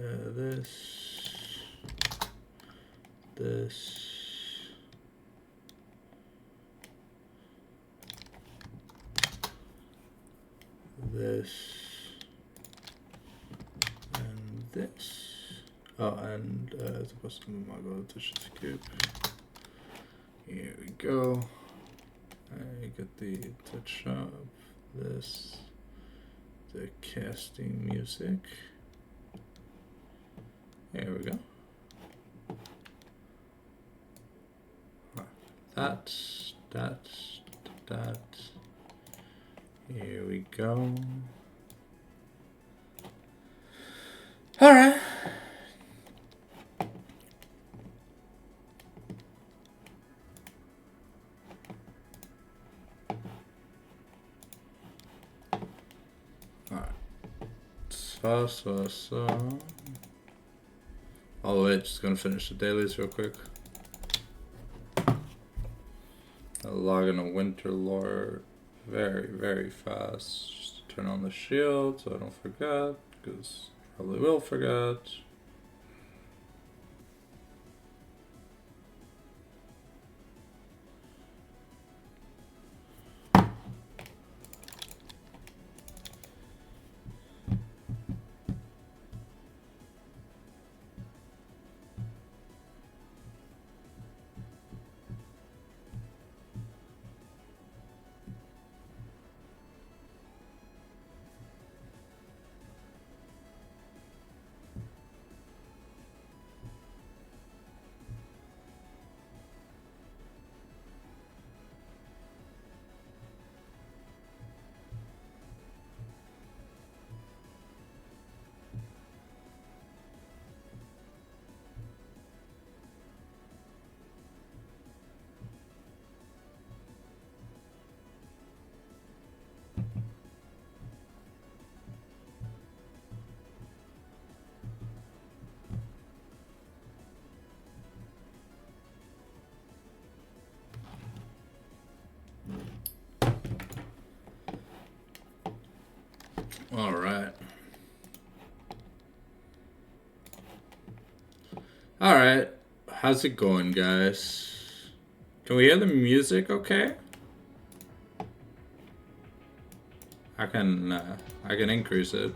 this, and this. Oh, and as opposed to Mamago touch this cube. Here we go. I get the touch of this, the casting music. There we go. That. Here we go. All right. So. Oh wait, just gonna finish the dailies real quick. I'll log in a Winter Lord very fast. Just turn on the shield so I don't forget, because probably will forget. Alright. How's it going, guys? Can we hear the music okay? I can increase it.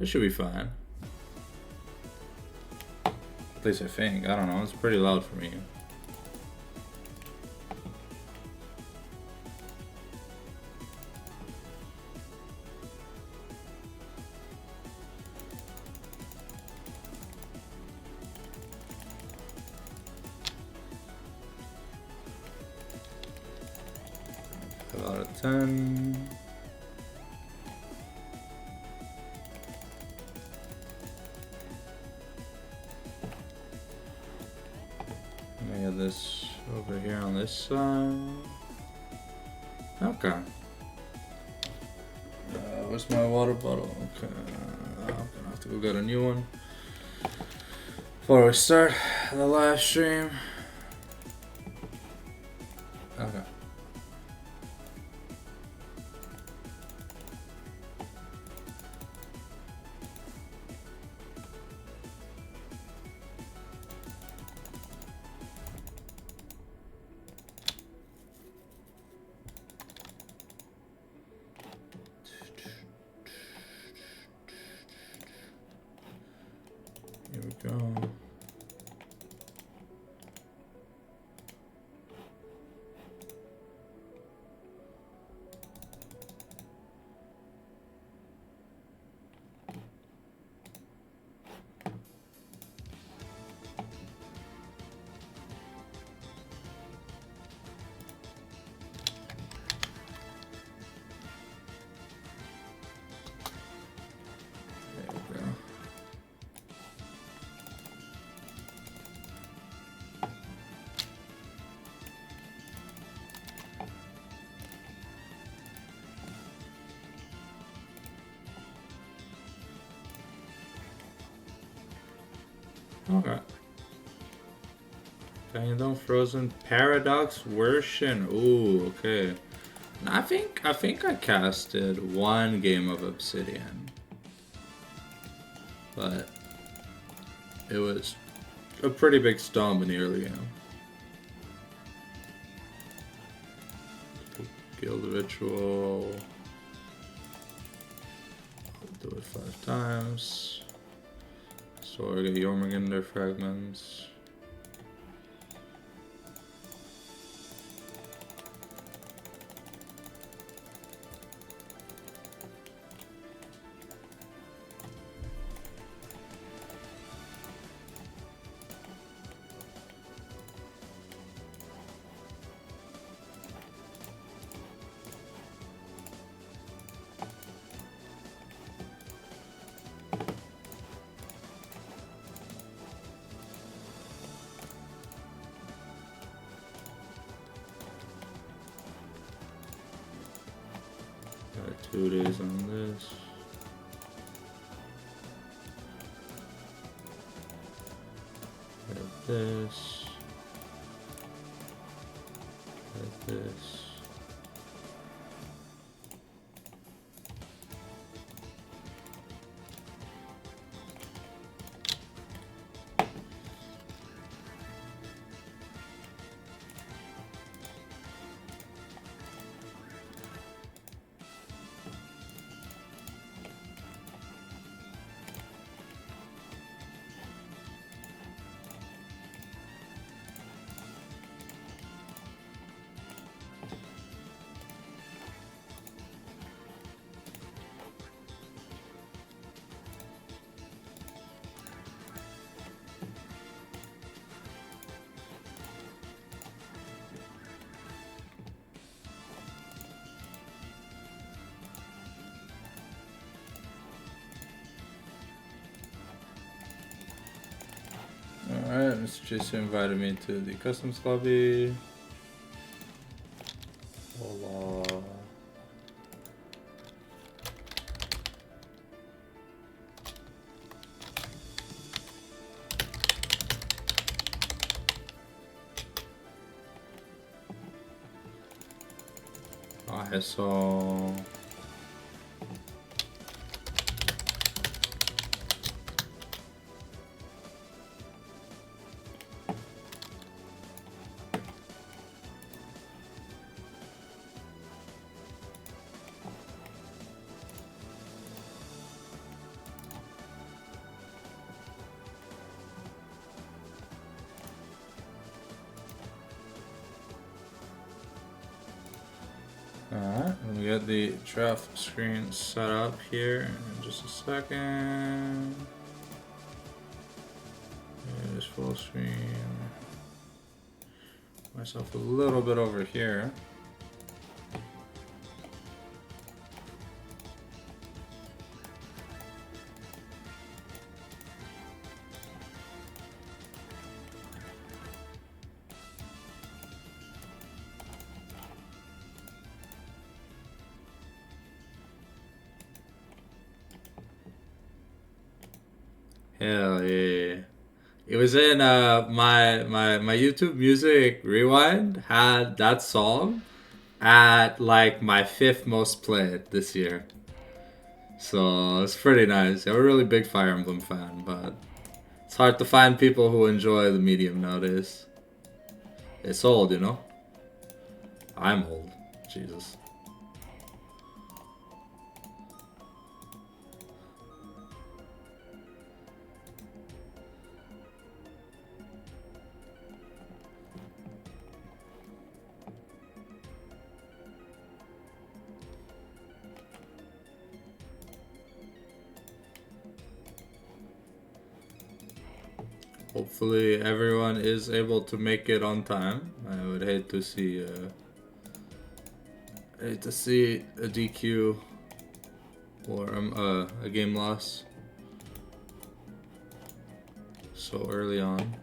It should be fine. At least I think. I don't know. It's pretty loud for me. Out of 10. I got this over here on this side. Okay. Where's my water bottle? Okay. I'm gonna have to go get a new one before we start the live stream. Okay. Here we go. Okay. Kingdom Frozen Paradox version. Ooh, okay. And I think I casted one game of Obsidian. but it was a pretty big stomp in the early game. Guild Ritual. Do it 5 times. So I get Jormungandr fragments. Got 2 days on this. Got this. Got this. Alright, Mr. Jason invited me to the customs lobby. Hola. Eso. Alright, let me get the draft screen set up here in just a second. Here's full screen. Myself a little bit over here. Hell yeah. It was in my YouTube Music Rewind had that song at like my 5th most played this year. So it's pretty nice. I'm a really big Fire Emblem fan, but it's hard to find people who enjoy the medium nowadays. It's old, you know? I'm old. Jesus. Hopefully everyone is able to make it on time. I would hate to see a DQ or a game loss so early on.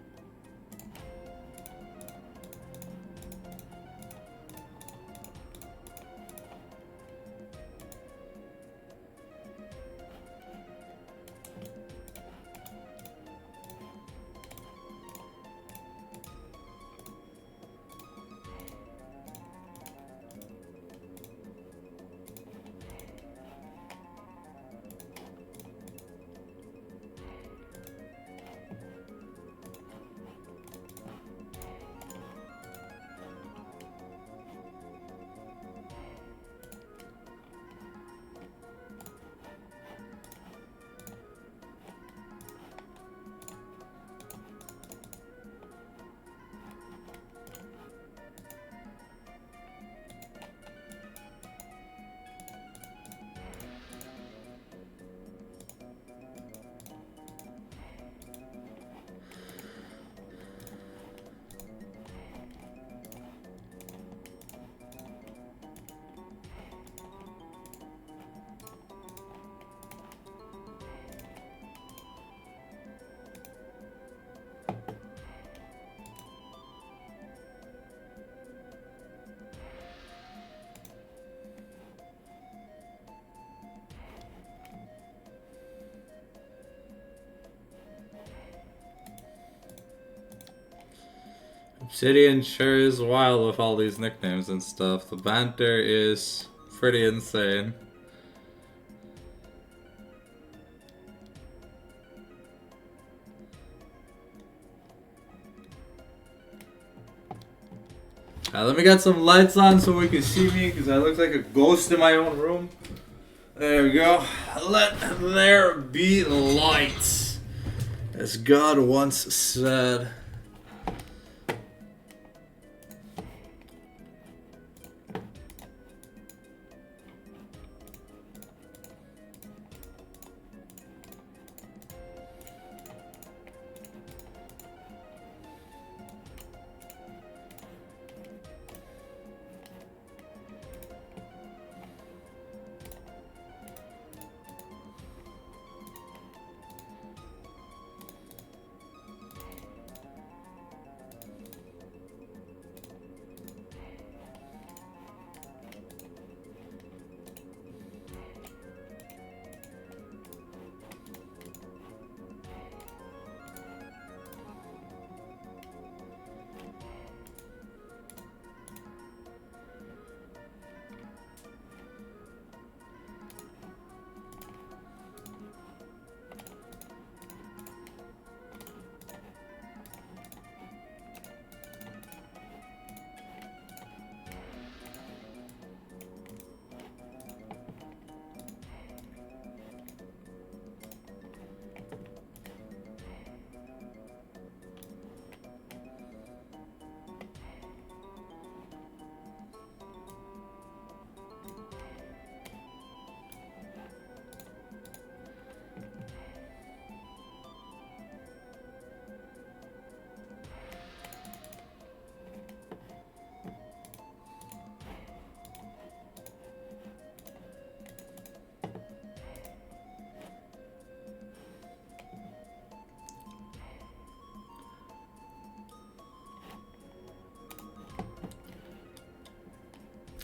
Obsidian sure is wild with all these nicknames and stuff. The banter is pretty insane. Let me get some lights on so we can see me, because I look like a ghost in my own room. There we go. Let there be light, as God once said.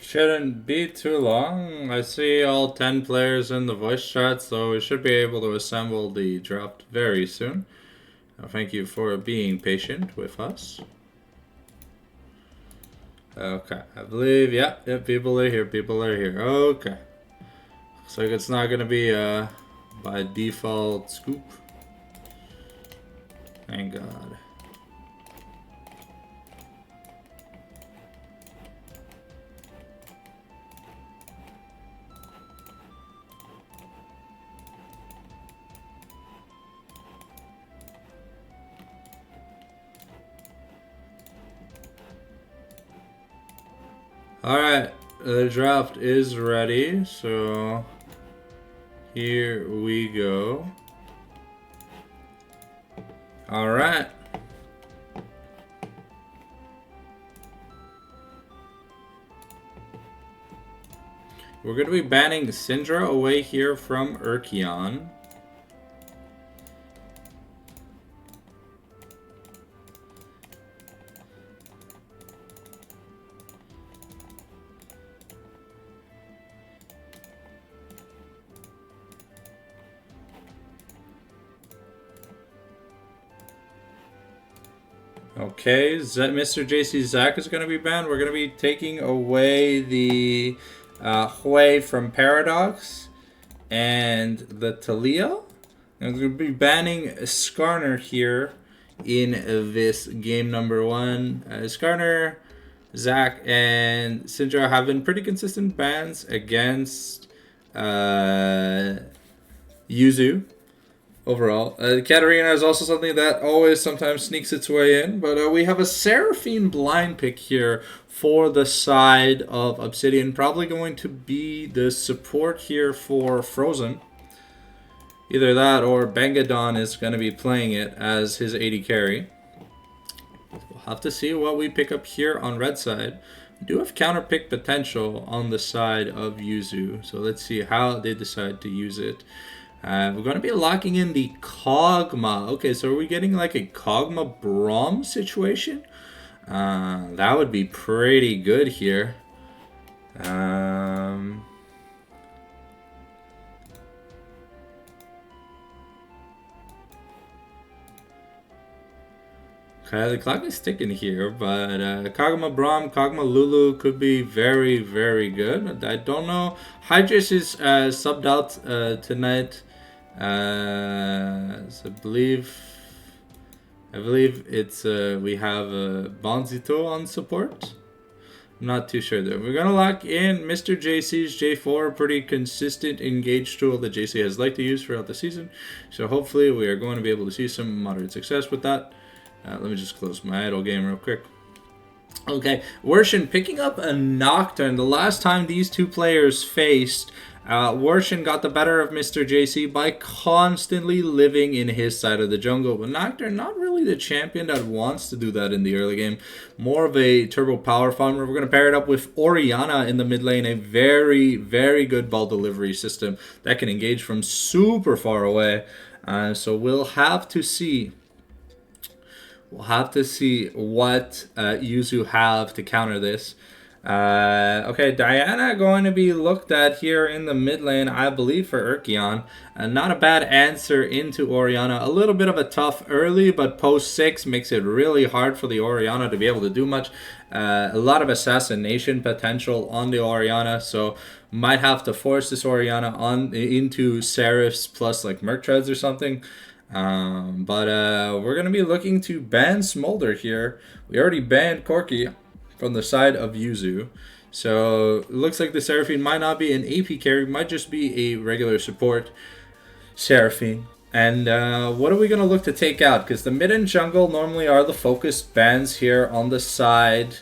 Shouldn't be too long. I see all 10 players in the voice chat, so we should be able to assemble the draft very soon. Thank you for being patient with us. Okay, I believe, yeah, people are here, Okay. Looks like it's not gonna be by default scoop. Thank God. Alright, the draft is ready, so here we go. Alright. We're going to be banning Syndra away here from Urkion. Okay, Mr. JC Zack is going to be banned. We're going to be taking away the Hui from Paradox and the Talia. And we're going to be banning Skarner here in this game number 1. Skarner, Zack, and Syndra have been pretty consistent bans against Yuzu. Overall, Katarina is also something that always sometimes sneaks its way in, but we have a Seraphine blind pick here for the side of Obsidian, probably going to be the support here for Frozen. Either that or Bangadon is going to be playing it as his AD carry. We'll have to see what we pick up here on red side. We do have counter pick potential on the side of Yuzu, so let's see how they decide to use it. We're going to be locking in the Kog'Maw. Okay, so are we getting like a Kog'Maw Braum situation? That would be pretty good here. Okay, the clock is ticking here, but Kaguma Braum, Kaguma Lulu could be very, very good. I don't know. Hydras is subbed out tonight. So I believe it's we have Bonzito on support. I'm not too sure though. We're gonna lock in Mr. JC's J4, pretty consistent engage tool that JC has liked to use throughout the season. So hopefully we are going to be able to see some moderate success with that. Let me just close my idle game real quick. Okay, Worshin picking up a Nocturne. The last time these two players faced, Worshin got the better of Mr. JC by constantly living in his side of the jungle. But Nocturne, not really the champion that wants to do that in the early game. More of a turbo power farmer. We're going to pair it up with Orianna in the mid lane. A very, very good ball delivery system that can engage from super far away. So we'll have to see. We'll have to see what Yuzu have to counter this. Okay, Diana going to be looked at here in the mid lane, I believe, for Urkion. Not a bad answer into Orianna. A little bit of a tough early, but post 6 makes it really hard for the Orianna to be able to do much. A lot of assassination potential on the Orianna, so might have to force this Orianna on into Seraphs plus like Merc Treads or something. But we're going to be looking to ban Smolder here. We already banned Corki from the side of Yuzu. So it looks like the Seraphine might not be an AP carry, might just be a regular support Seraphine. And what are we going to look to take out? Because the mid and jungle normally are the focused bans here on the side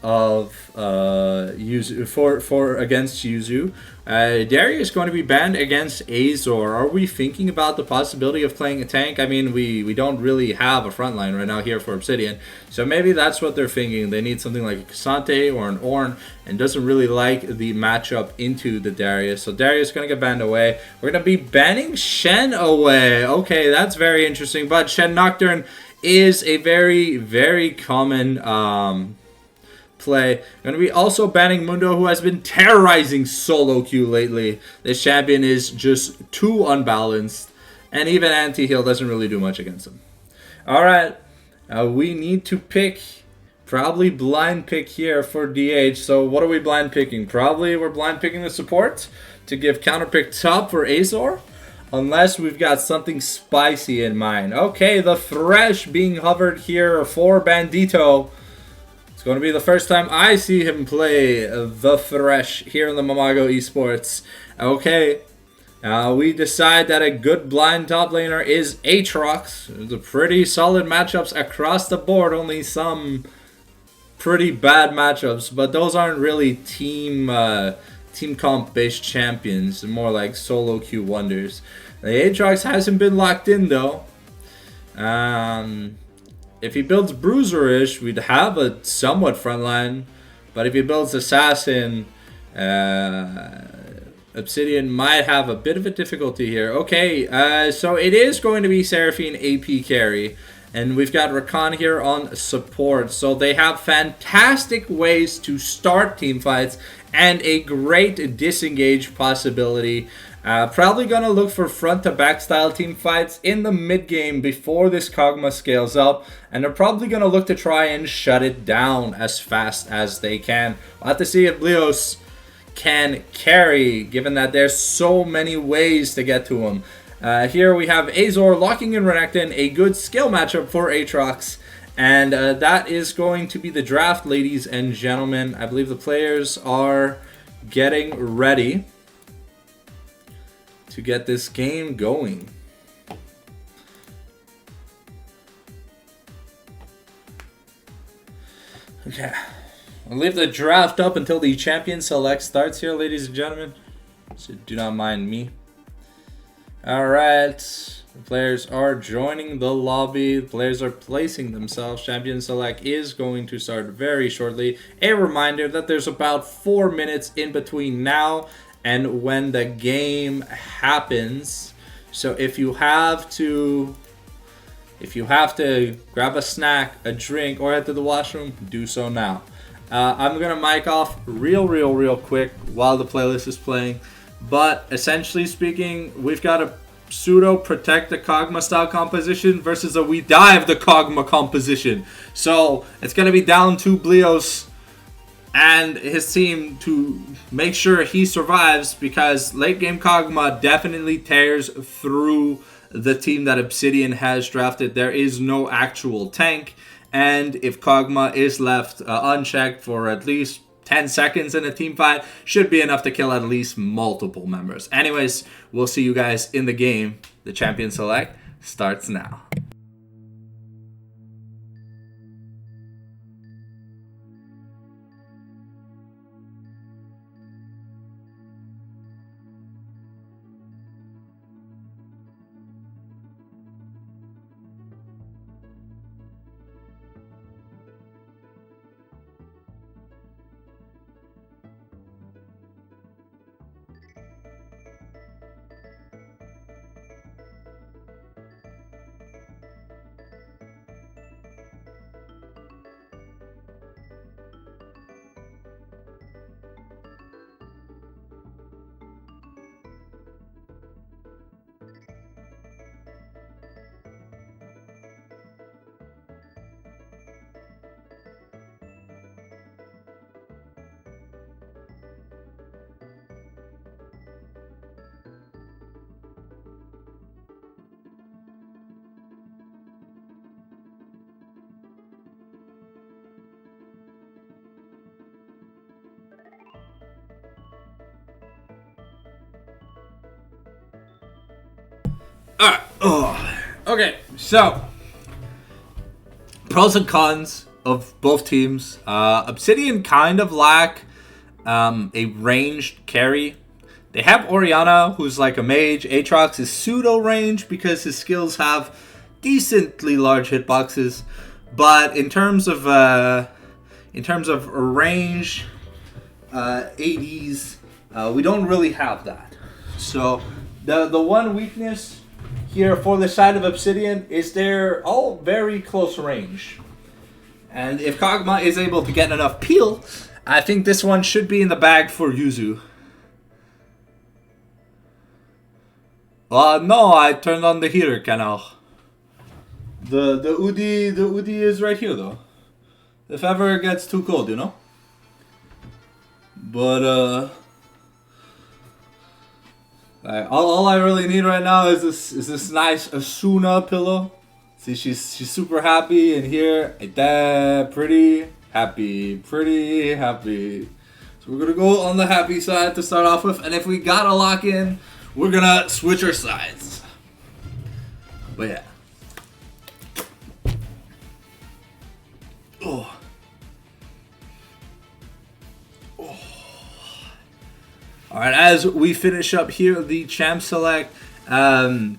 of Yuzu for against Yuzu. Darius is going to be banned against Azor. Are we thinking about the possibility of playing a tank? I mean, we don't really have a front line right now here for Obsidian, so maybe that's what they're thinking. They need something like a Cassante or an Ornn, and doesn't really like the matchup into the Darius. So Darius is going to get banned away. We're going to be banning Shen away. Okay, that's very interesting, but Shen Nocturne is a very, very common play. Going to be also banning Mundo, who has been terrorizing solo queue lately. This champion is just too unbalanced, and even anti-heal doesn't really do much against him. Alright, we need to pick, probably blind pick here for DH. So what are we blind picking? Probably we're blind picking the support to give counter pick top for Azor, unless we've got something spicy in mind. Okay, the Thresh being hovered here for Bandito. Going to be the first time I see him play the Thresh here in the Mamago Esports. Okay, we decide that a good blind top laner is Aatrox. It's a pretty solid matchups across the board, only some pretty bad matchups, but those aren't really team comp based champions, more like solo queue wonders. The Aatrox hasn't been locked in though. If he builds Bruiserish, we'd have a somewhat front line. But if he builds Assassin, Obsidian might have a bit of a difficulty here. Okay, so it is going to be Seraphine AP carry. And we've got Rakan here on support. So they have fantastic ways to start team fights and a great disengage possibility. Probably going to look for front-to-back style team fights in the mid-game before this Kog'Maw scales up. And they're probably going to look to try and shut it down as fast as they can. We'll have to see if Leos can carry, given that there's so many ways to get to him. Here we have Azor locking in Renekton, a good skill matchup for Aatrox. And that is going to be the draft, ladies and gentlemen. I believe the players are getting ready to get this game going. Okay, I'll leave the draft up until the champion select starts here, ladies and gentlemen, so do not mind me. Alright, the players are joining the lobby. The players are placing themselves. Champion select is going to start very shortly. A reminder that there's about 4 minutes in between now and when the game happens. So if you have to grab a snack, a drink, or head to the washroom, do so now. I'm gonna mic off real quick while the playlist is playing. But essentially speaking, we've got a pseudo protect the Kog'Maw style composition versus a we dive the Kog'Maw composition. So it's going to be down to Blios and his team to make sure he survives, because late game Kog'Maw definitely tears through the team that Obsidian has drafted. There is no actual tank, and if Kog'Maw is left unchecked for at least 10 seconds in a team fight, should be enough to kill at least multiple members. Anyways, we'll see you guys in the game. The champion select starts now. Alright. Oh. Okay, so pros and cons of both teams. Obsidian kind of lack a ranged carry. They have Orianna, who's like a mage. Aatrox is pseudo range because his skills have decently large hitboxes, but in terms of range, ADs, we don't really have that. So the one weakness here for the side of Obsidian is they're all very close range. And if Kog'Maw is able to get enough peel, I think this one should be in the bag for Yuzu. No, I turned on the heater canal. The Udi is right here though. If ever it gets too cold, you know? But all I really need right now is this nice Asuna pillow. See, she's super happy in here. Pretty happy. So we're gonna go on the happy side to start off with, and if we gotta lock in, we're gonna switch our sides. But yeah. Oh. Alright, as we finish up here, the champ select, the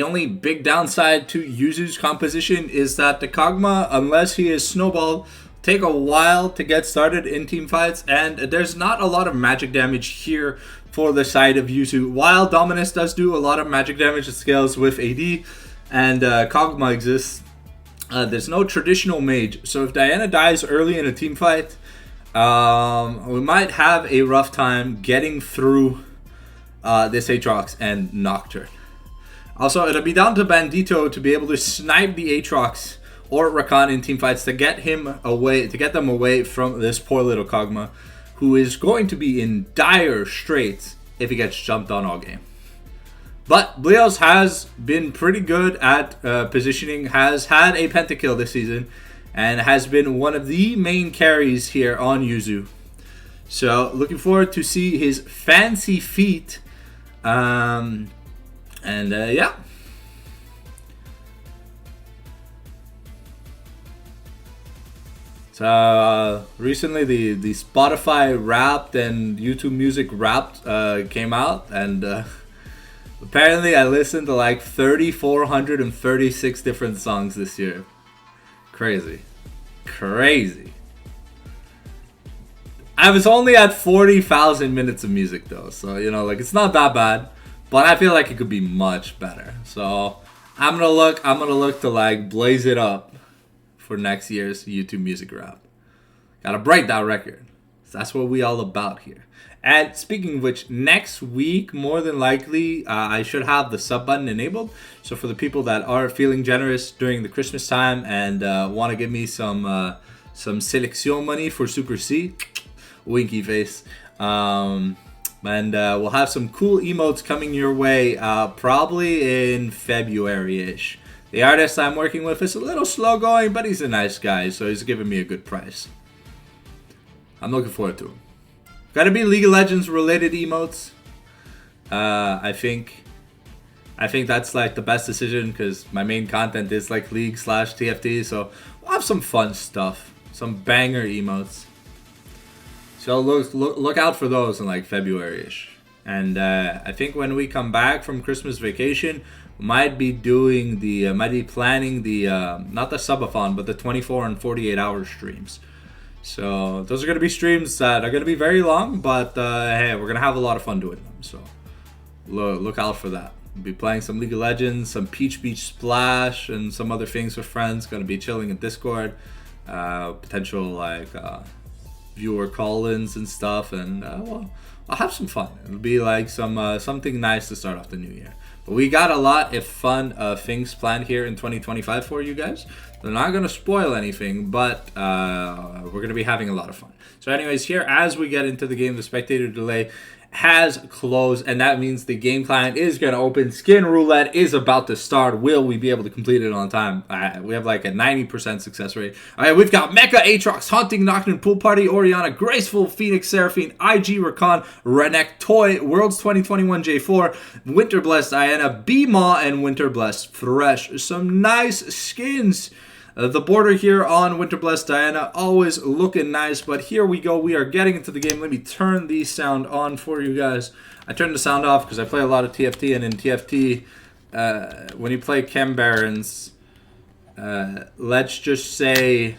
only big downside to Yuzu's composition is that the Kog'Maw, unless he is snowballed, take a while to get started in team fights, and there's not a lot of magic damage here for the side of Yuzu. While Dominus does do a lot of magic damage, it scales with AD, and Kog'Maw exists. There's no traditional mage, so if Diana dies early in a team fight, we might have a rough time getting through this Aatrox and Nocturne. Also, it'll be down to Bandito to be able to snipe the Aatrox or Rakan in team fights to get them away from this poor little Kog'Maw, who is going to be in dire straits if he gets jumped on all game. But Blios has been pretty good at positioning, has had a pentakill this season, and has been one of the main carries here on Yuzu. So looking forward to see his fancy feat. Yeah. So recently the Spotify Wrapped and YouTube Music Wrapped came out, and apparently I listened to like 3,436 different songs this year. Crazy. I was only at 40,000 minutes of music though, so you know, like, it's not that bad, but I feel like it could be much better. So I'm gonna look to like blaze it up for next year's YouTube Music Wrap. Gotta break that record. That's what we all about here. And speaking of which, next week, more than likely, I should have the sub button enabled. So for the people that are feeling generous during the Christmas time and want to give me some selection money for Super C, winky face. And we'll have some cool emotes coming your way, probably in February-ish. The artist I'm working with is a little slow going, but he's a nice guy, so he's giving me a good price. I'm looking forward to him. Gotta be League of Legends related emotes. I think that's like the best decision because my main content is like League/TFT, so we'll have some fun stuff, some banger emotes. So look out for those in like February-ish. And I think when we come back from Christmas vacation, we might be doing planning the not the subathon, but the 24 and 48 hour streams. So those are going to be streams that are going to be very long, but hey, we're going to have a lot of fun doing them. So look out for that. We'll be playing some League of Legends, some Peach Beach Splash, and some other things with friends. Going to be chilling in Discord. Potential like viewer call-ins and stuff, and well, I'll have some fun. It'll be like something nice to start off the new year. But we got a lot of fun things planned here in 2025 for you guys. They're not going to spoil anything, but we're going to be having a lot of fun. So anyways, here as we get into the game, the spectator delay has closed, and that means the game client is going to open. Skin roulette is about to start. Will we be able to complete it on time? We have like a 90% success rate. All right, we've got Mecha, Aatrox, Haunting Nocturne, Pool Party, Orianna, Graceful, Phoenix, Seraphine, IG, Rakan, Renekton, Toy, Worlds 2021 J4, Winter Blessed, Diana, B-Maw, and Winter Blessed Thresh. Some nice skins. The border here on Winter Blessed Diana, always looking nice, but here we go. We are getting into the game. Let me turn the sound on for you guys. I turned the sound off because I play a lot of TFT, and in TFT, when you play Chem Barons, let's just say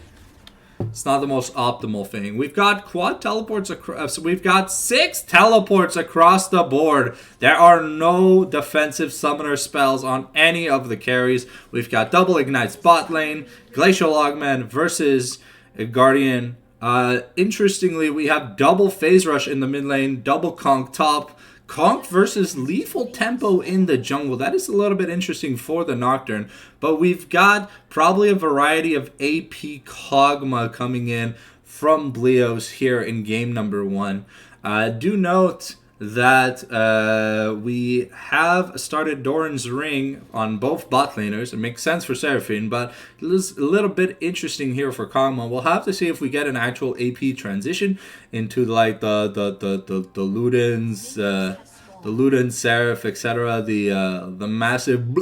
it's not the most optimal thing. We've got quad teleports across. So we've got 6 teleports across the board. There are no defensive summoner spells on any of the carries. We've got double ignites bot lane, Glacial Augment versus a Guardian. Interestingly, we have double phase rush in the mid lane, double conk top. Conk versus Lethal Tempo in the jungle. That is a little bit interesting for the Nocturne. But we've got probably a variety of AP Kog'Maw coming in from Bleos here in game number 1. Do note that we have started Doran's Ring on both bot laners. It makes sense for Seraphine, but it is a little bit interesting here for Kog'Maw. We'll have to see if we get an actual AP transition into like the Ludens, the Luden Seraph, etc. The massive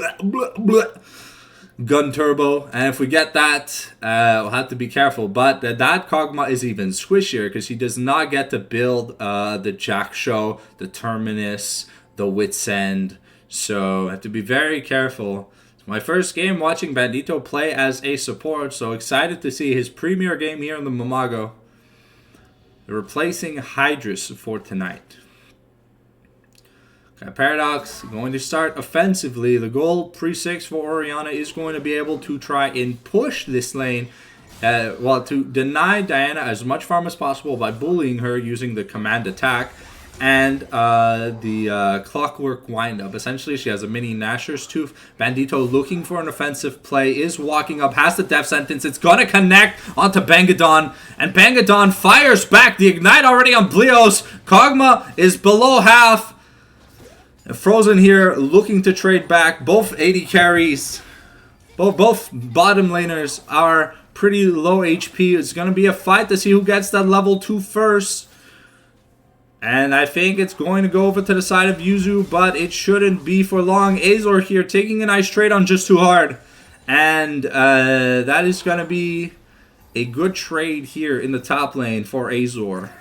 gun turbo, and if we get that, we'll have to be careful. But that Kog'Maw is even squishier because he does not get to build the Jack Show, the Terminus, the Wit's End. So I have to be very careful. It's my first game watching Bandito play as a support, so excited to see his premier game here in the Mamago. They're replacing Hydrus for tonight. Okay, Paradox going to start offensively. The goal pre-6 for Orianna is going to be able to try and push this lane, to deny Diana as much farm as possible by bullying her using the command attack and the clockwork windup. Essentially, she has a mini Nashor's Tooth. Bandito looking for an offensive play, is walking up, has the death sentence. It's going to connect onto Bangadon, and Bangadon fires back. The ignite already on Bleos. Kog'Maw is below half. Frozen here looking to trade back. Both 80 carries, both bottom laners are pretty low HP. It's going to be a fight to see who gets that level 2 first. And I think it's going to go over to the side of Yuzu, but it shouldn't be for long. Azor here taking a nice trade on Just Too Hard. And that is going to be a good trade here in the top lane for Azor.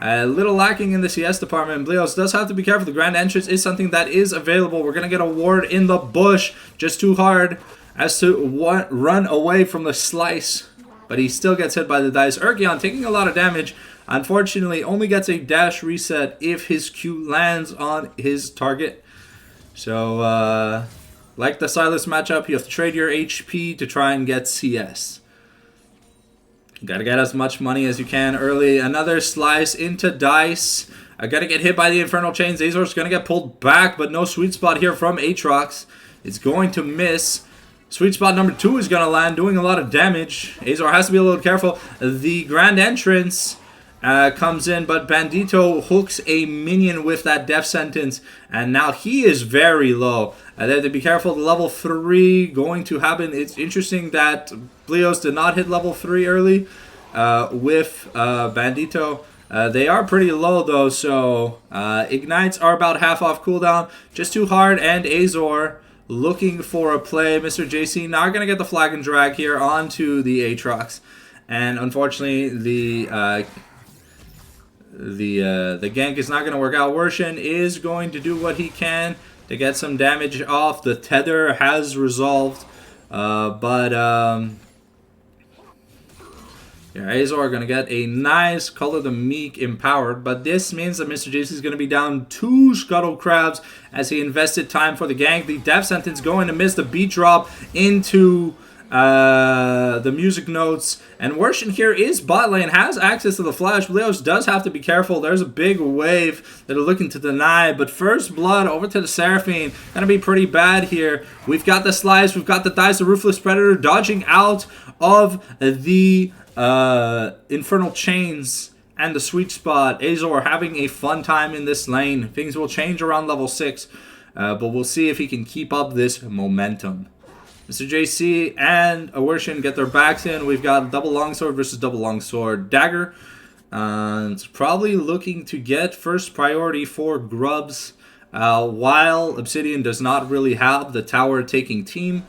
A little lacking in the CS department. Bleos does have to be careful. The Grand Entrance is something that is available. We're going to get a ward in the bush. Just Too Hard as to run away from the slice. But he still gets hit by the dice. Urkion taking a lot of damage. Unfortunately, only gets a dash reset if his Q lands on his target. So, like the Silas matchup, you have to trade your HP to try and get CS. Gotta get as much money as you can early. Another slice into dice. Gonna get hit by the Infernal Chains. Azor's gonna get pulled back, but no sweet spot here from Aatrox. It's going to miss. Sweet spot number 2 is gonna land, doing a lot of damage. Azor has to be a little careful. The Grand Entrance comes in, but Bandito hooks a minion with that death sentence, and now he is very low. They have to be careful. The level 3 going to happen. It's interesting that Bleos did not hit level 3 early with Bandito. They are pretty low though, so Ignites are about half off cooldown. Just too hard, and Azor looking for a play. Mr. JC not going to get the flag and drag here onto the Aatrox. And unfortunately, the gank is not going to work out. Worshin is going to do what he can to get some damage off. The tether has resolved, yeah, Azor are going to get a nice Color the Meek empowered, but this means that Mr. JC is going to be down 2 Scuttle Crabs as he invested time for the gank. The Death Sentence going to miss the beat drop into the music notes, and Worshin here is bot lane, has access to the flash. Bleos does have to be careful. There's a big wave that are looking to deny, but first blood over to the Seraphine. Gonna be pretty bad here. We've got the slice, we've got the dice, the Ruthless Predator dodging out of the Infernal Chains and the sweet spot. Azor having a fun time in this lane. Things will change around level 6, but we'll see if he can keep up this momentum. Mr. JC and Worshin get their backs in. We've got double longsword versus double longsword dagger. It's probably looking to get first priority for Grubs, while Obsidian does not really have the tower taking team.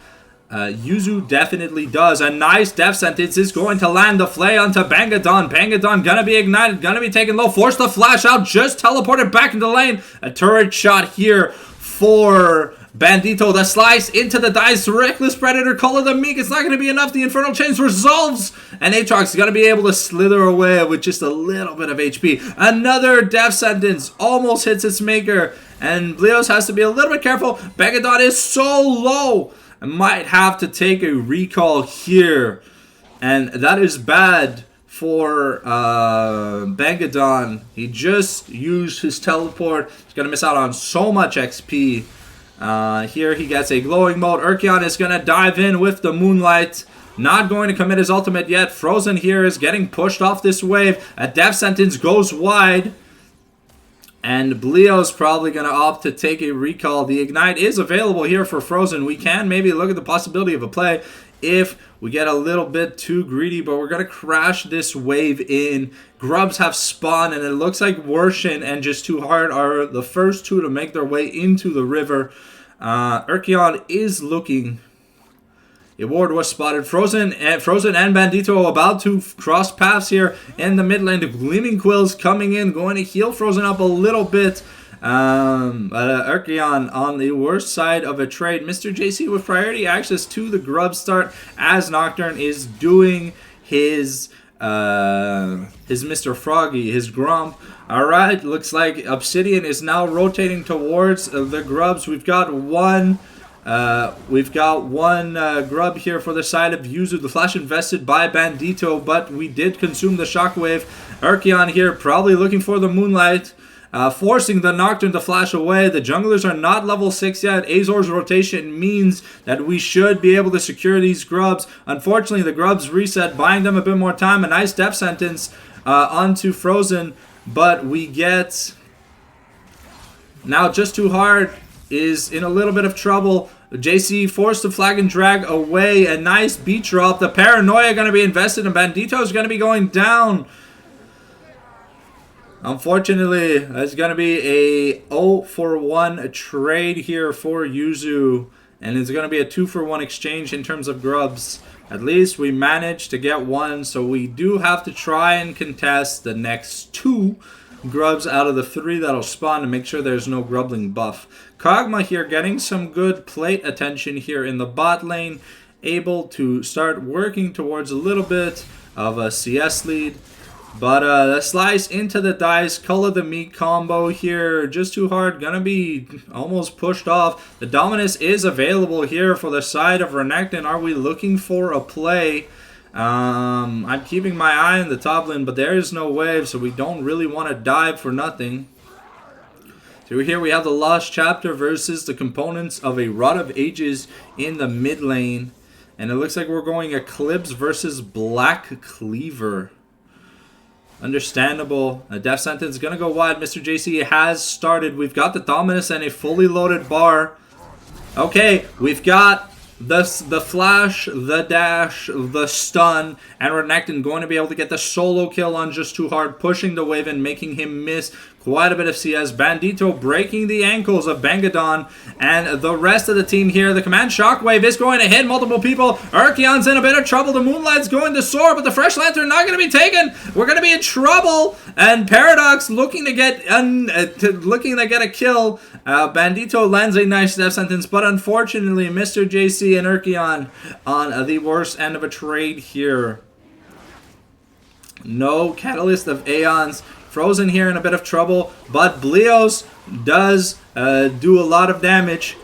Yuzu definitely does. A nice death sentence is going to land the flay onto Bangadon. Bangadon gonna be ignited, gonna be taken low. Force the flash out, just teleported back into the lane. A turret shot here for Bandito. The slice into the dice. Reckless Predator, Color the Meek. It's not going to be enough. The Infernal Chains resolves. And Aatrox is going to be able to slither away with just a little bit of HP. Another death sentence. Almost hits its maker. And Bleos has to be a little bit careful. Bangadon is so low. I might have to take a recall here. And that is bad for Bangadon. He just used his teleport. He's going to miss out on so much XP. Here he gets a glowing mode. Urkion is going to dive in with the Moonlight. Not going to commit his ultimate yet. Frozen here is getting pushed off this wave. A death sentence goes wide. And Bleo's probably going to opt to take a recall. The Ignite is available here for Frozen. We can maybe look at the possibility of a play if we get a little bit too greedy, but we're going to crash this wave in. Grubs have spawned, and it looks like Worshin and Just Too Hard are the first two to make their way into the river. Urkion is looking. The ward was spotted. Frozen and Bandito about to cross paths here in the mid lane. The Gleaming Quills coming in, going to heal Frozen up a little bit. Urkion on the worst side of a trade. Mr. JC with priority access to the Grub start as Nocturne is doing his Mr. Froggy, his Grump. Alright, looks like Obsidian is now rotating towards the Grubs. We've got one Grub here for the side of Yuzu. The flash invested by Bandito, but we did consume the Shockwave. Urkion here probably looking for the Moonlight. Forcing the Nocturne to flash away. The junglers are not level 6 yet. Azor's rotation means that we should be able to secure these Grubs. Unfortunately, the Grubs reset, buying them a bit more time. A nice death sentence onto Frozen, but we get... Now Just Too Hard is in a little bit of trouble. JC forced to flag and drag away. A nice beat drop. The Paranoia going to be invested, and Bandito is going to be going down. Unfortunately, it's going to be a 0-for-1 trade here for Yuzu. And it's going to be a 2-for-1 exchange in terms of Grubs. At least we managed to get one. So we do have to try and contest the next 2 Grubs out of the 3 that'll spawn to make sure there's no Grubling buff. Kog'Maw here getting some good plate attention here in the bot lane. Able to start working towards a little bit of a CS lead. But the slice into the dice, Color the Meek combo here, Just Too Hard, gonna be almost pushed off. The Dominus is available here for the side of Renekton. Are we looking for a play? I'm keeping my eye on the top lane, but there is no wave, so we don't really want to dive for nothing. So here we have the Lost Chapter versus the components of a Rod of Ages in the mid lane. And it looks like we're going Eclipse versus Black Cleaver. Understandable. A death sentence going to go wide. Mr. JC has started. We've got the Dominus and a fully loaded bar. Okay, we've got the flash, the dash, the stun, and Renekton going to be able to get the solo kill on Just Too Hard, pushing the wave and making him miss quite a bit of CS. Bandito breaking the ankles of Bangadon and the rest of the team here. The command shockwave is going to hit multiple people. Urkion's in a bit of trouble. The Moonlight's going to soar, but the Fresh Lantern not going to be taken. We're going to be in trouble. And Paradox looking to get a kill. Bandito lands a nice death sentence, but unfortunately, Mr. JC and Urkion on the worst end of a trade here. No Catalyst of Aeons. Frozen here in a bit of trouble, but Blios does do a lot of damage.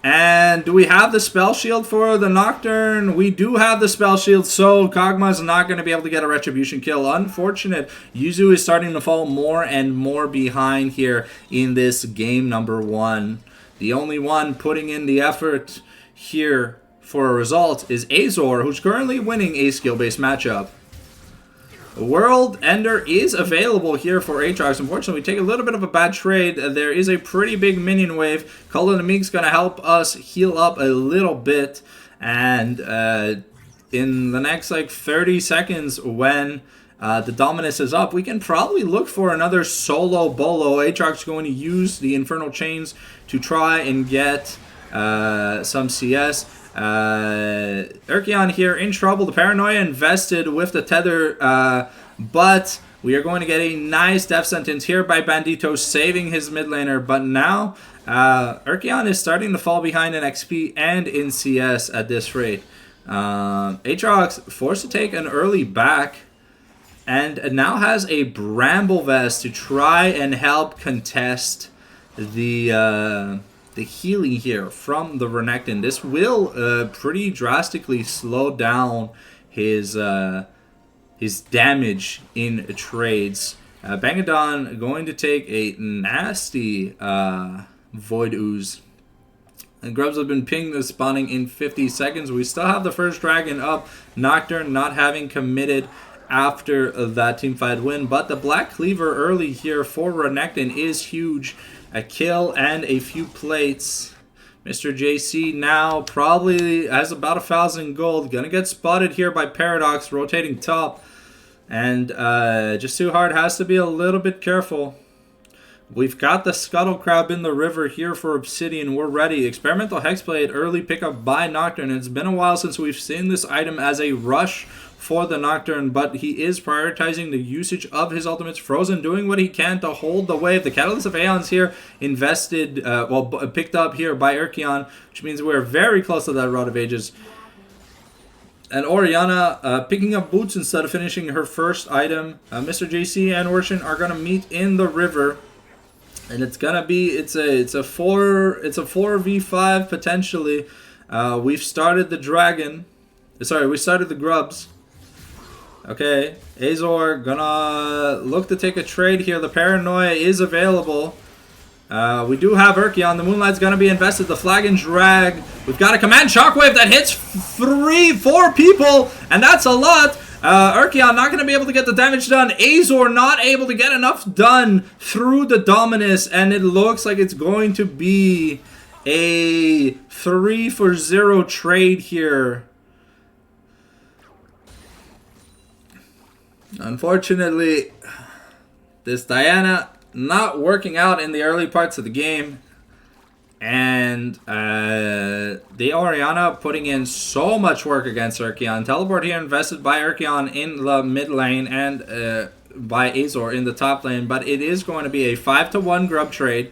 And do we have the spell shield for the Nocturne? We do have the spell shield, so Kog'Maw's not going to be able to get a retribution kill. Unfortunate. Yuzu is starting to fall more and more behind here in this game number 1. The only one putting in the effort here for a result is Azor, who's currently winning a skill-based matchup. World Ender is available here for Aatrox. Unfortunately, we take a little bit of a bad trade. There is a pretty big minion wave. Cullen Meek's going to help us heal up a little bit. And in the next like 30 seconds when the Dominus is up, we can probably look for another solo bolo. Aatrox going to use the Infernal Chains to try and get some CS. Urkion here in trouble. The Paranoia invested with the tether, but we are going to get a nice death sentence here by Bandito, saving his mid laner. But now Urkion is starting to fall behind in XP and in CS at this rate. Aatrox forced to take an early back and now has a Bramble Vest to try and help contest the healing here from the Renekton. This will pretty drastically slow down his damage in trades. Bangadon going to take a nasty Void Ooze. And Grubs have been pinged the spawning in 50 seconds. We still have the first dragon up. Nocturne not having committed after that teamfight win. But the Black Cleaver early here for Renekton is huge. A kill and a few plates. Mr. JC now probably has about 1,000 gold. Gonna get spotted here by Paradox rotating top. And Just Too Hard has to be a little bit careful. We've got the Scuttle Crab in the river here for Obsidian. We're ready. Experimental Hexblade early pickup by Nocturne. It's been a while since we've seen this item as a rush for the Nocturne, but he is prioritizing the usage of his ultimates. Frozen doing what he can to hold the wave. The Catalyst of Aeons here invested, picked up here by Urkion, which means we're very close to that Rod of Ages. And Orianna picking up boots instead of finishing her first item. Mr. JC and Orshin are going to meet in the river. And it's gonna be it's a 4v5 potentially. We've started the dragon. Sorry, we started the grubs. Okay, Azor gonna look to take a trade here. The Paranoia is available. We do have Urkion. The Moonlight's gonna be invested. The Flag and Drag. We've got a command shockwave that hits 4 people, and that's a lot. Urkion not going to be able to get the damage done. Azor not able to get enough done through the Dominus. And it looks like it's going to be a 3-for-0 trade here. Unfortunately, this Diana not working out in the early parts of the game. And the Orianna putting in so much work against Urkion. Teleport here invested by Urkion in the mid lane and by Azor in the top lane. But it is going to be a 5-to-1 grub trade.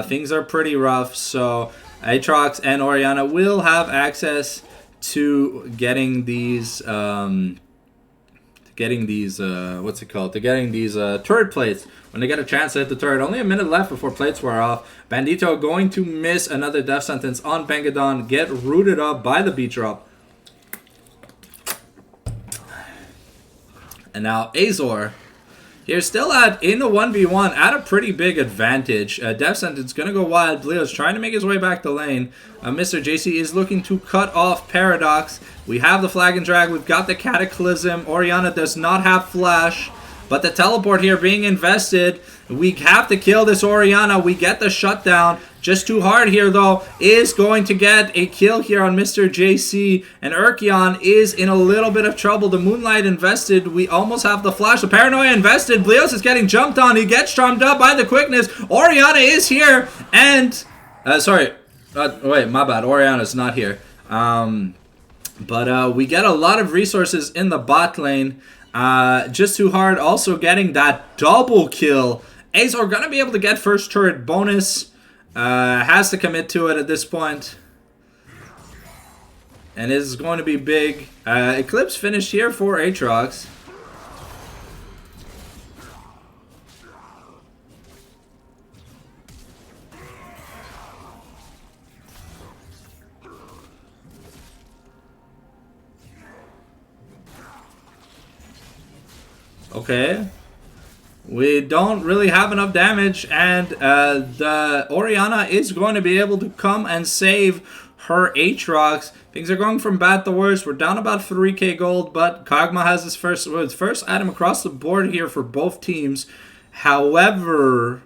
Things are pretty rough. So Aatrox and Orianna will have access to getting these turret plates when they get a chance to hit the turret. Only a minute left before plates wear off. Bandito going to miss another death sentence on Bangadon, get rooted up by the beat drop. And now Azor Here, still in the 1v1 at a pretty big advantage. Death Sentence going to go wild. Leo's trying to make his way back the lane. Mr. JC is looking to cut off Paradox. We have the Flag and Drag. We've got the Cataclysm. Orianna does not have Flash. But the teleport here being invested. We have to kill this Orianna. We get the shutdown. Just too hard here, though, is going to get a kill here on Mr. JC. And Urkion is in a little bit of trouble. The Moonlight invested. We almost have the Flash. The Paranoia invested. Bleos is getting jumped on. He gets charmed up by the quickness. Orianna is here. And, wait, my bad. Orianna's not here. But we get a lot of resources in the bot lane. Just too hard. Also getting that double kill. Azor gonna be able to get first turret bonus. Has to commit to it at this point. And it is going to be big. Eclipse finished here for Aatrox. Okay. We don't really have enough damage, and the Orianna is going to be able to come and save her Aatrox. Things are going from bad to worse. We're down about 3k gold, but Kog'Maw has his first item across the board here for both teams. However,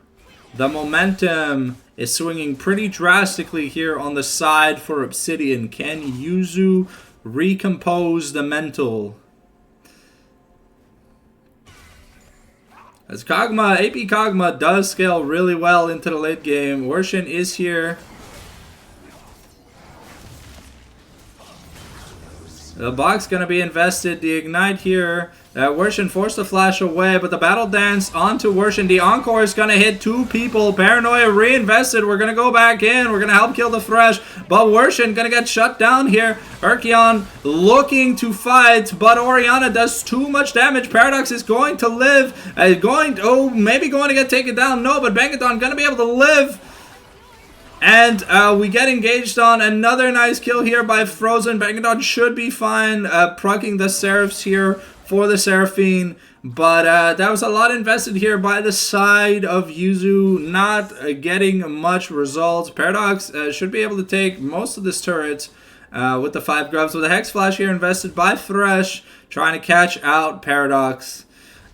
the momentum is swinging pretty drastically here on the side for Obsidian. Can Yuzu recompose the mental? As Kog'Maw, AP Kog'Maw does scale really well into the late game. Worshin is here. The box going to be invested. The Ignite here. Worshin forced the flash away, but the Battle Dance onto Worshin. The Encore is going to hit two people. Paranoia reinvested. We're going to go back in. We're going to help kill the Thresh, but Worshin going to get shut down here. Urkion looking to fight, but Orianna does too much damage. Paradox is going to live. Maybe going to get taken down. No, but Bangaton going to be able to live. And we get engaged on another nice kill here by Frozen. Bangaton should be fine, proccing the Seraphs here for the Seraphine. But that was a lot invested here by the side of Yuzu, not getting much results. Paradox should be able to take most of this turret with the 5 grubs. With a Hex Flash here invested by Thresh, trying to catch out Paradox.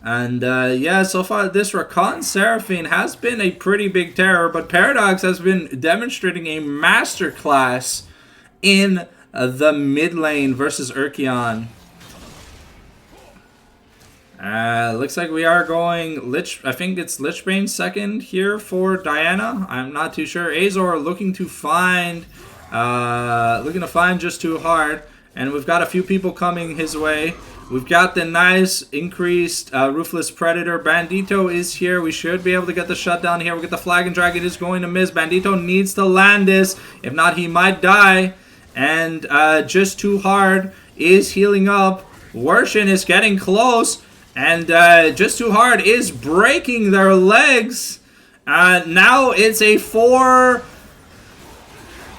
And yeah, so far this Rakan Seraphine has been a pretty big terror, but Paradox has been demonstrating a masterclass in the mid lane versus Urkion. Looks like we are going Lich. I think it's Lichbane second here for Diana. I'm not too sure. Azor looking to find just too hard, and we've got a few people coming his way. We've got the nice increased Ruthless Predator. Bandito is here. We should be able to get the shutdown here. We get the Flag and Drag. It is going to miss. Bandito needs to land this. If not, he might die. And just too hard is healing up. Worshin is getting close. And just too hard is breaking their legs. Now it's a 4...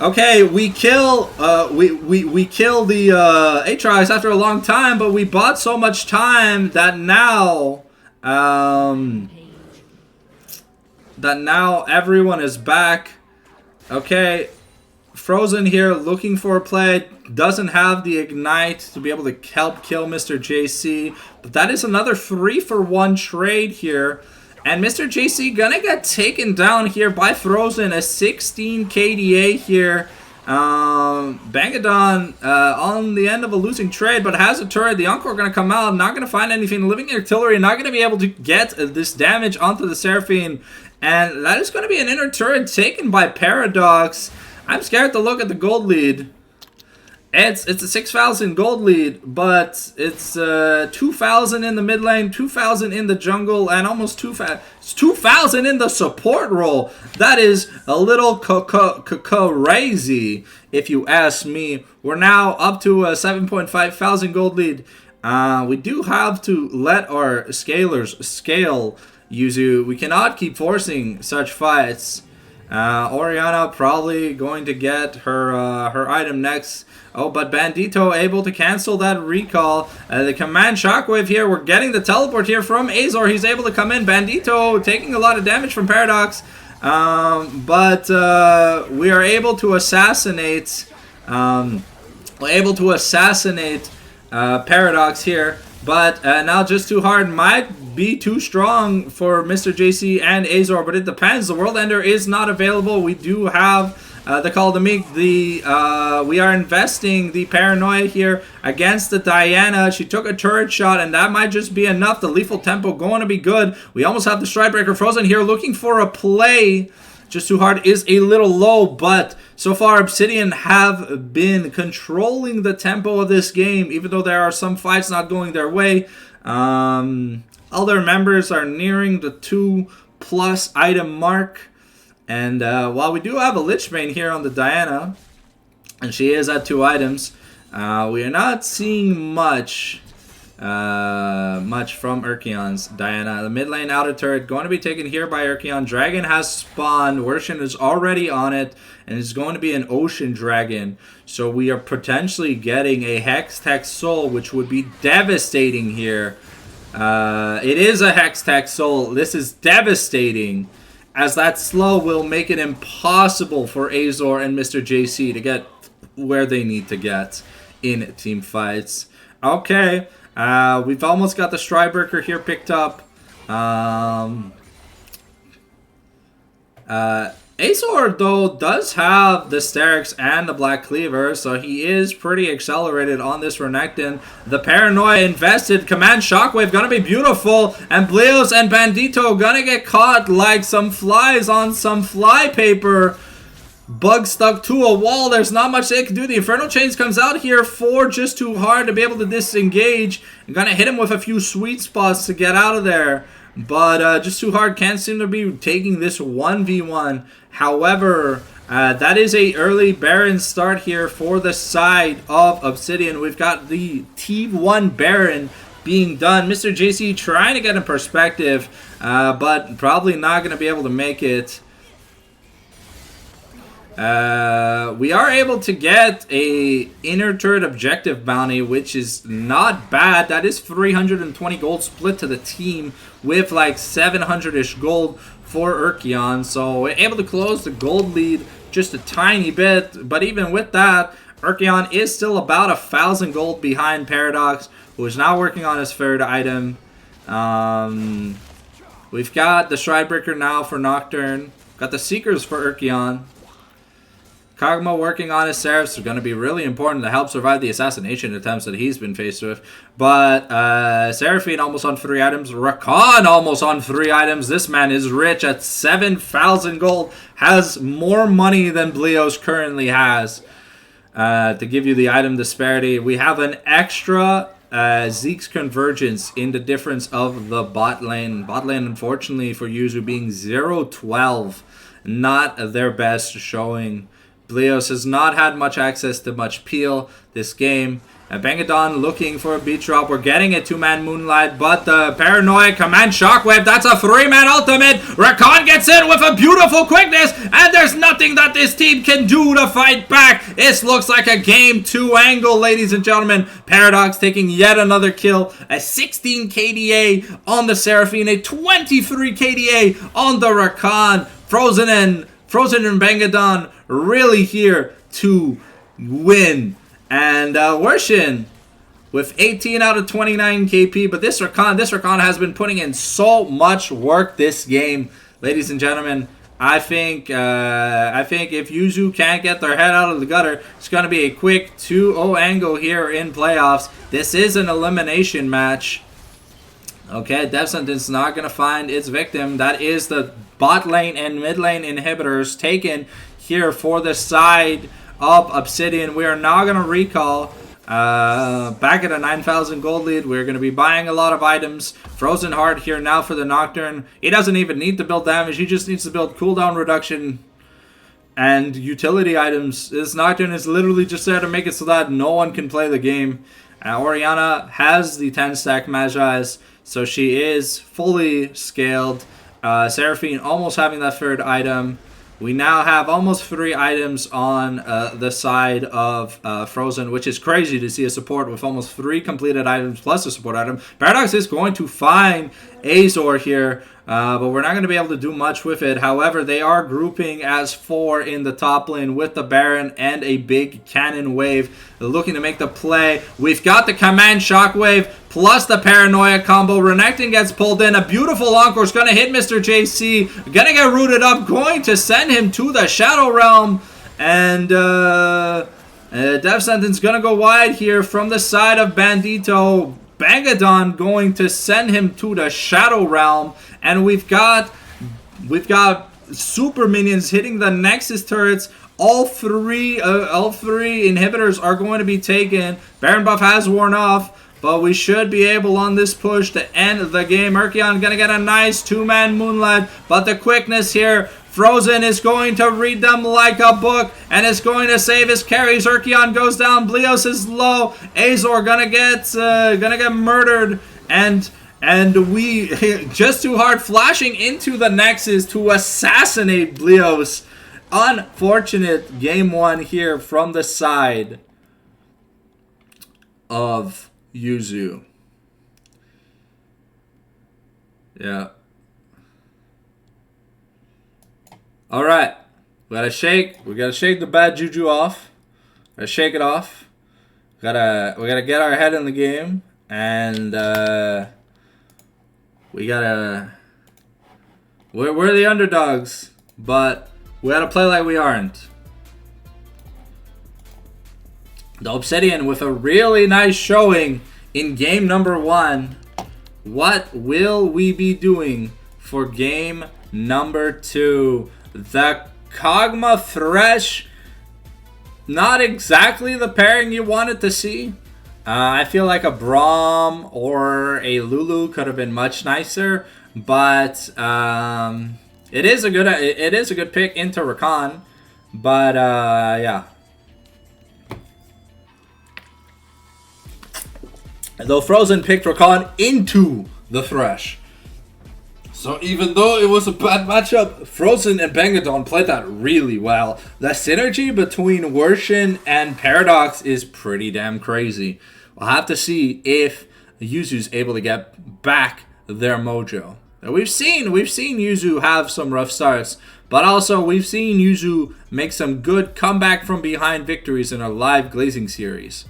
Okay, we kill we kill the Aatrox after a long time, but we bought so much time that now everyone is back. Okay, Frozen here looking for a play, doesn't have the Ignite to be able to help kill Mr. JC, but that is another 3-for-1 trade here. And Mr. JC gonna get taken down here by Frozen, a 16 KDA here. Bangadon on the end of a losing trade, but has a turret. The Encore gonna come out, not gonna find anything. Living Artillery not gonna be able to get this damage onto the Seraphine. And that is gonna be an inner turret taken by Paradox. I'm scared to look at the gold lead. It's a 6,000 gold lead, but it's 2,000 in the mid lane, 2,000 in the jungle, and almost 2,000 in the support role. That is a little crazy, if you ask me. We're now up to a 7,500 gold lead. We do have to let our scalers scale, Yuzu. We cannot keep forcing such fights. Oriana probably going to get her item next. Oh, but Bandito able to cancel that recall. The command shockwave here. We're getting the teleport here from Azor. He's able to come in. Bandito taking a lot of damage from Paradox. But we are able to assassinate. Paradox here. But now just too hard might be too strong for Mr. JC and Azor, but it depends. The World Ender is not available. We do have the Call to Meek. We are investing the Paranoia here against the Diana. She took a turret shot, and that might just be enough. The lethal tempo going to be good. We almost have the Stridebreaker frozen here, looking for a play. Just too hard is a little low, but so far Obsidian have been controlling the tempo of this game, even though there are some fights not going their way. Other members are nearing the 2+ item mark. And while we do have a Lich Bane here on the Diana, and she is at 2 items, we are not seeing much from Urkion's Diana. The mid lane outer turret going to be taken here by Urkion. Dragon has spawned. Worshin is already on it, and it's going to be an Ocean Dragon. So we are potentially getting a Hextech Soul, which would be devastating here. It is a Hextech Soul. This is devastating, as that slow will make it impossible for Azor and Mr. JC to get where they need to get in team fights. Okay. We've almost got the Stridebreaker here picked up. Azor, though, does have the Sterix and the Black Cleaver, so he is pretty accelerated on this Renekton. The Paranoia invested. Command Shockwave gonna be beautiful, and Bleos and Bandito gonna get caught like some flies on some fly paper. Bug stuck to a wall. There's not much they can do. The Infernal Chains comes out here for just too hard to be able to disengage. I'm gonna hit him with a few sweet spots to get out of there. But just too hard. Can't seem to be taking this 1v1. However, that is a early Baron start here for the side of Obsidian. We've got the T1 Baron being done. Mr. JC trying to get in perspective, but probably not going to be able to make it. We are able to get a inner turret objective bounty, which is not bad. That is 320 gold split to the team with like 700-ish gold for Urkion. So we're able to close the gold lead just a tiny bit. But even with that, Urkion is still about 1,000 gold behind Paradox, who is now working on his 3rd item. We've got the Stridebreaker now for Nocturne. Got the Seekers for Urkion. Kog'Maw working on his Seraphs is going to be really important to help survive the assassination attempts that he's been faced with. But Seraphine almost on 3 items. Rakan almost on 3 items. This man is rich at 7,000 gold. Has more money than Bleos currently has. To give you the item disparity, we have an extra Zeke's Convergence in the difference of the bot lane. Bot lane, unfortunately, for Yuzu being 0-12. Not their best showing. Bleos has not had much access to much peel this game. Bangadon looking for a beat drop. We're getting a 2-man Moonlight, but the Paranoia Command Shockwave, that's a 3-man ultimate. Rakan gets in with a beautiful quickness, and there's nothing that this team can do to fight back. This looks like a game 2 angle, ladies and gentlemen. Paradox taking yet another kill. A 16 KDA on the Seraphine, a 23 KDA on the Rakan. Frozen and Bangadon really here to win. And Worshin with 18 out of 29 KP. But this Rakan has been putting in so much work this game, ladies and gentlemen. I think if Yuzu can't get their head out of the gutter, it's going to be a quick 2-0 angle here in playoffs. This is an elimination match. Okay, Devsent is not going to find its victim. That is the bot lane and mid lane inhibitors taken here for the side of Obsidian. We are now going to recall back at a 9,000 gold lead. We're going to be buying a lot of items. Frozen Heart here now for the Nocturne. He doesn't even need to build damage. He just needs to build cooldown reduction and utility items. This Nocturne is literally just there to make it so that no one can play the game. Oriana has the 10-stack Magi's, so she is fully scaled. Seraphine almost having that 3rd item. We now have almost 3 items on the side of Frozen, which is crazy to see a support with almost 3 completed items plus a support item. Paradox is going to find Azor here, but we're not going to be able to do much with it. However, they are grouping as 4 in the top lane with the Baron and a big cannon wave. They're looking to make the play. We've got the command shockwave plus the paranoia combo. Renekton gets pulled in. A beautiful encore is going to hit Mr. JC. Going to get rooted up. Going to send him to the Shadow Realm. And Death Sentence going to go wide here from the side of Bandito. Bangadon going to send him to the Shadow Realm. And we've got super minions hitting the Nexus turrets. All three inhibitors are going to be taken. Baron buff has worn off, but we should be able on this push to end the game. Urkion gonna get a nice 2-man moonlight, but the quickness here, Frozen is going to read them like a book and is going to save his carries. Urkion goes down, Blios is low, Azor gonna get murdered, and we just too hard flashing into the Nexus to assassinate Blios. Unfortunate game 1 here from the side of Yuzu. Yeah. Alright. We gotta shake the bad juju off. Gotta shake it off. We gotta get our head in the game. And we're the underdogs, but we gotta play like we aren't. The Obsidian with a really nice showing in game number 1. What will we be doing for game number 2? The Kog'Maw Thresh, not exactly the pairing you wanted to see. I feel like a Braum or a Lulu could have been much nicer, but it is a good pick into Rakan, but yeah. Though Frozen picked Rakan into the Thresh. So even though it was a bad matchup, Frozen and Bangadon played that really well. The synergy between Wurshin and Paradox is pretty damn crazy. We'll have to see if Yuzu's able to get back their mojo. We've seen Yuzu have some rough starts, but also we've seen Yuzu make some good comeback from behind victories in our live Glazing series,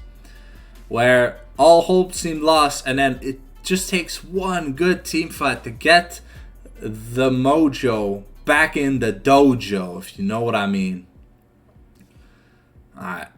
where all hope seemed lost, and then it just takes one good team fight to get the mojo back in the dojo, if you know what I mean. Alright.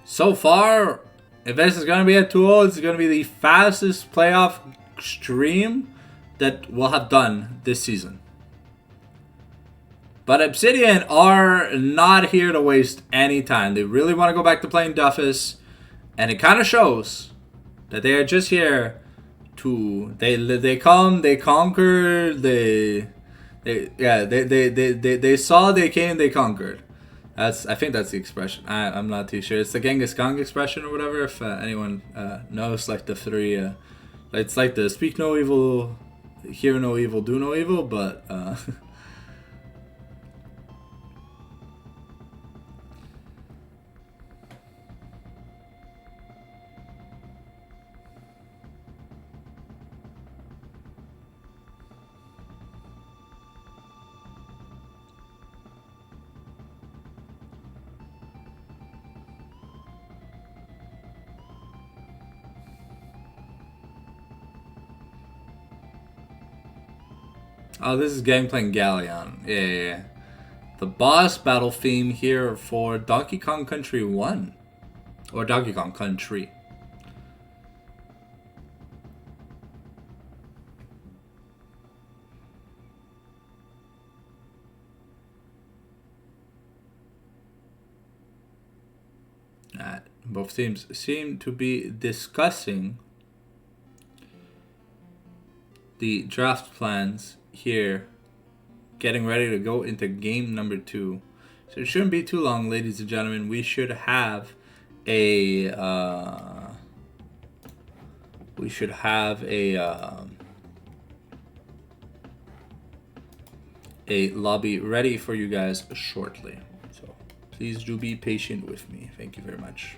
So far, if this is going to be a tool, it's going to be the fastest playoff stream that we'll have done this season. But Obsidian are not here to waste any time. They really want to go back to playing Duffus, and it kind of shows that they are just here to they come, they conquer, they saw, they came, they conquered. I think that's the expression. I'm not too sure. It's the Genghis Khan expression or whatever. If anyone knows, like the 3, it's like the speak no evil, hear no evil, do no evil. But oh, this is game playing Galleon. Yeah. The boss battle theme here for Donkey Kong Country 1. Or Donkey Kong Country. Both teams seem to be discussing the draft plans here, getting ready to go into game number 2. So it shouldn't be too long, ladies and gentlemen. We should have a lobby ready for you guys shortly. So please do be patient with me. Thank you very much.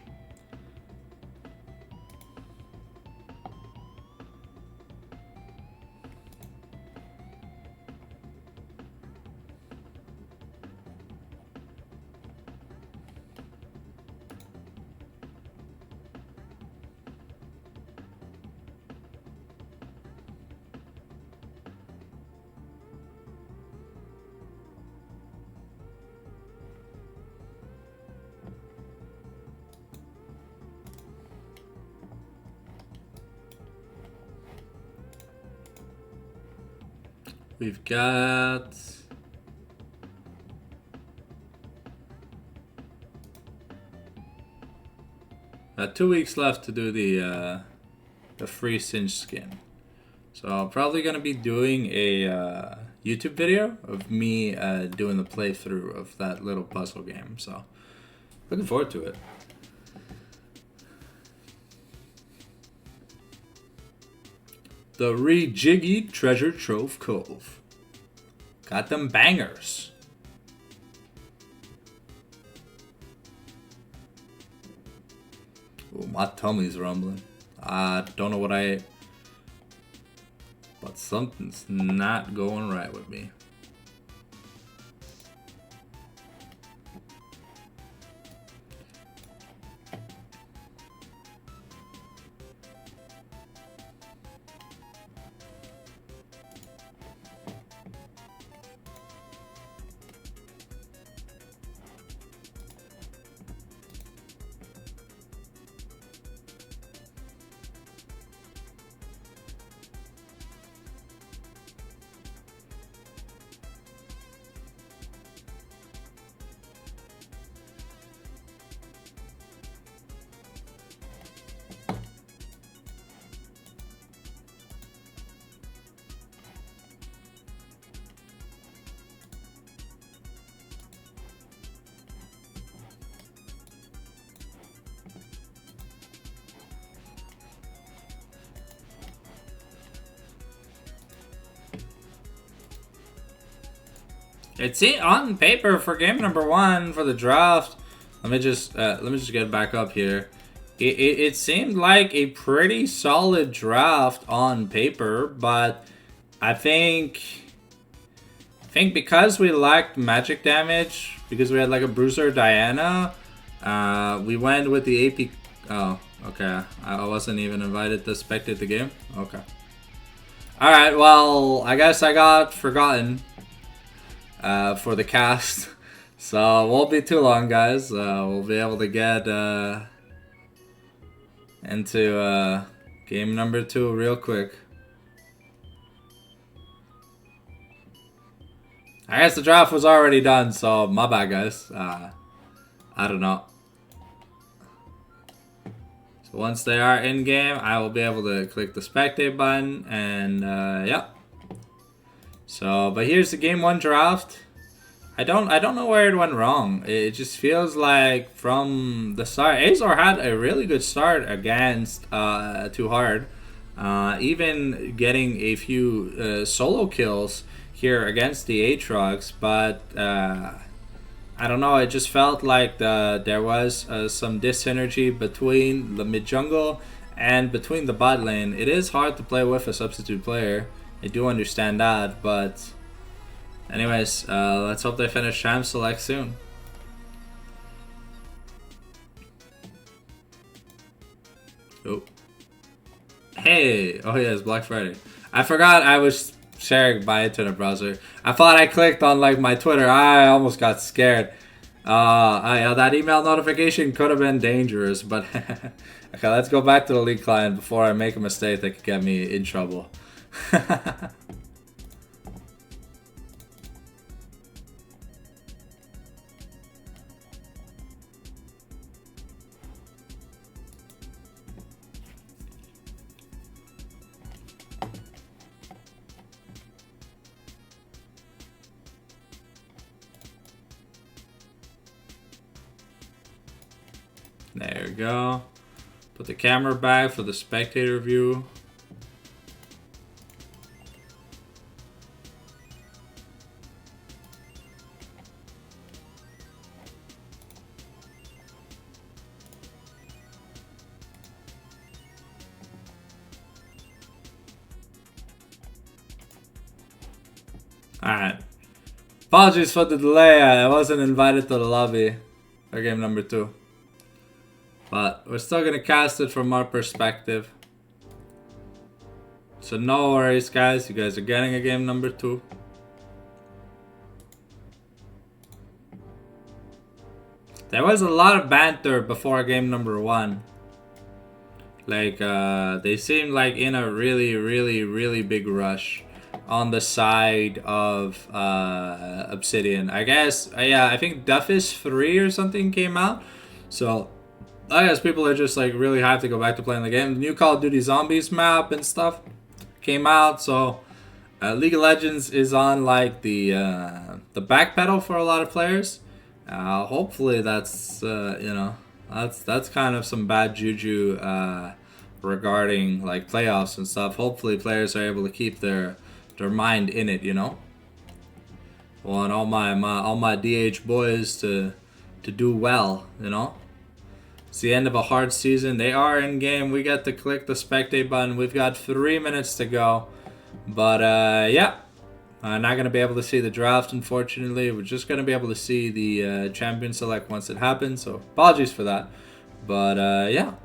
We've got 2 weeks left to do the free cinch skin. So I'm probably gonna be doing a YouTube video of me doing the playthrough of that little puzzle game. So looking forward to it. The rejiggy Treasure Trove Cove. Got them bangers. Ooh, my tummy's rumbling. I don't know what I ate, but something's not going right with me. It's on paper for game number 1 for the draft. Let me just get back up here. It seemed like a pretty solid draft on paper, but I think because we lacked magic damage, because we had like a Bruiser Diana, we went with the AP. Oh, okay. I wasn't even invited to spectate the game. Okay. All right. Well, I guess I got forgotten for the cast. So it won't be too long, guys. We'll be able to get into game number 2 real quick. I guess the draft was already done, so my bad, guys. I don't know. So once they are in game, I will be able to click the spectate button, and yeah. So, but here's the game 1 draft. I don't know where it went wrong. It just feels like from the start, Azor had a really good start against Too Hard. Even getting a few solo kills here against the Aatrox, but I don't know, it just felt like there was some dis-synergy between the mid-jungle and between the bot lane. It is hard to play with a substitute player. I do understand that, but anyways, let's hope they finish Champ Select soon. Oh. Hey! Oh yeah, it's Black Friday. I forgot I was sharing my internet browser. I thought I clicked on like my Twitter. I almost got scared. Yeah, that email notification could have been dangerous, but okay, let's go back to the League client before I make a mistake that could get me in trouble. There we go. Put the camera back for the spectator view. Alright. Apologies for the delay. I wasn't invited to the lobby for game number 2. But we're still going to cast it from our perspective. So no worries, guys. You guys are getting a game number 2. There was a lot of banter before game number 1. Like, they seemed like in a really big rush on the side of Obsidian. I guess, yeah, I think Duffus 3 or something came out. So, I guess people are just like really hyped to go back to playing the game. The new Call of Duty Zombies map and stuff came out. So, League of Legends is on like the back pedal for a lot of players. Hopefully that's, you know, that's kind of some bad juju regarding like playoffs and stuff. Hopefully players are able to keep their mind in it, you know. Want all my DH boys to do well, you know. It's the end of a hard season. They are in game. We get to click the spectate button. We've got 3 minutes to go, but yeah. Not going to be able to see the draft, unfortunately. We're just going to be able to see the champion select once it happens. So apologies for that. But yeah.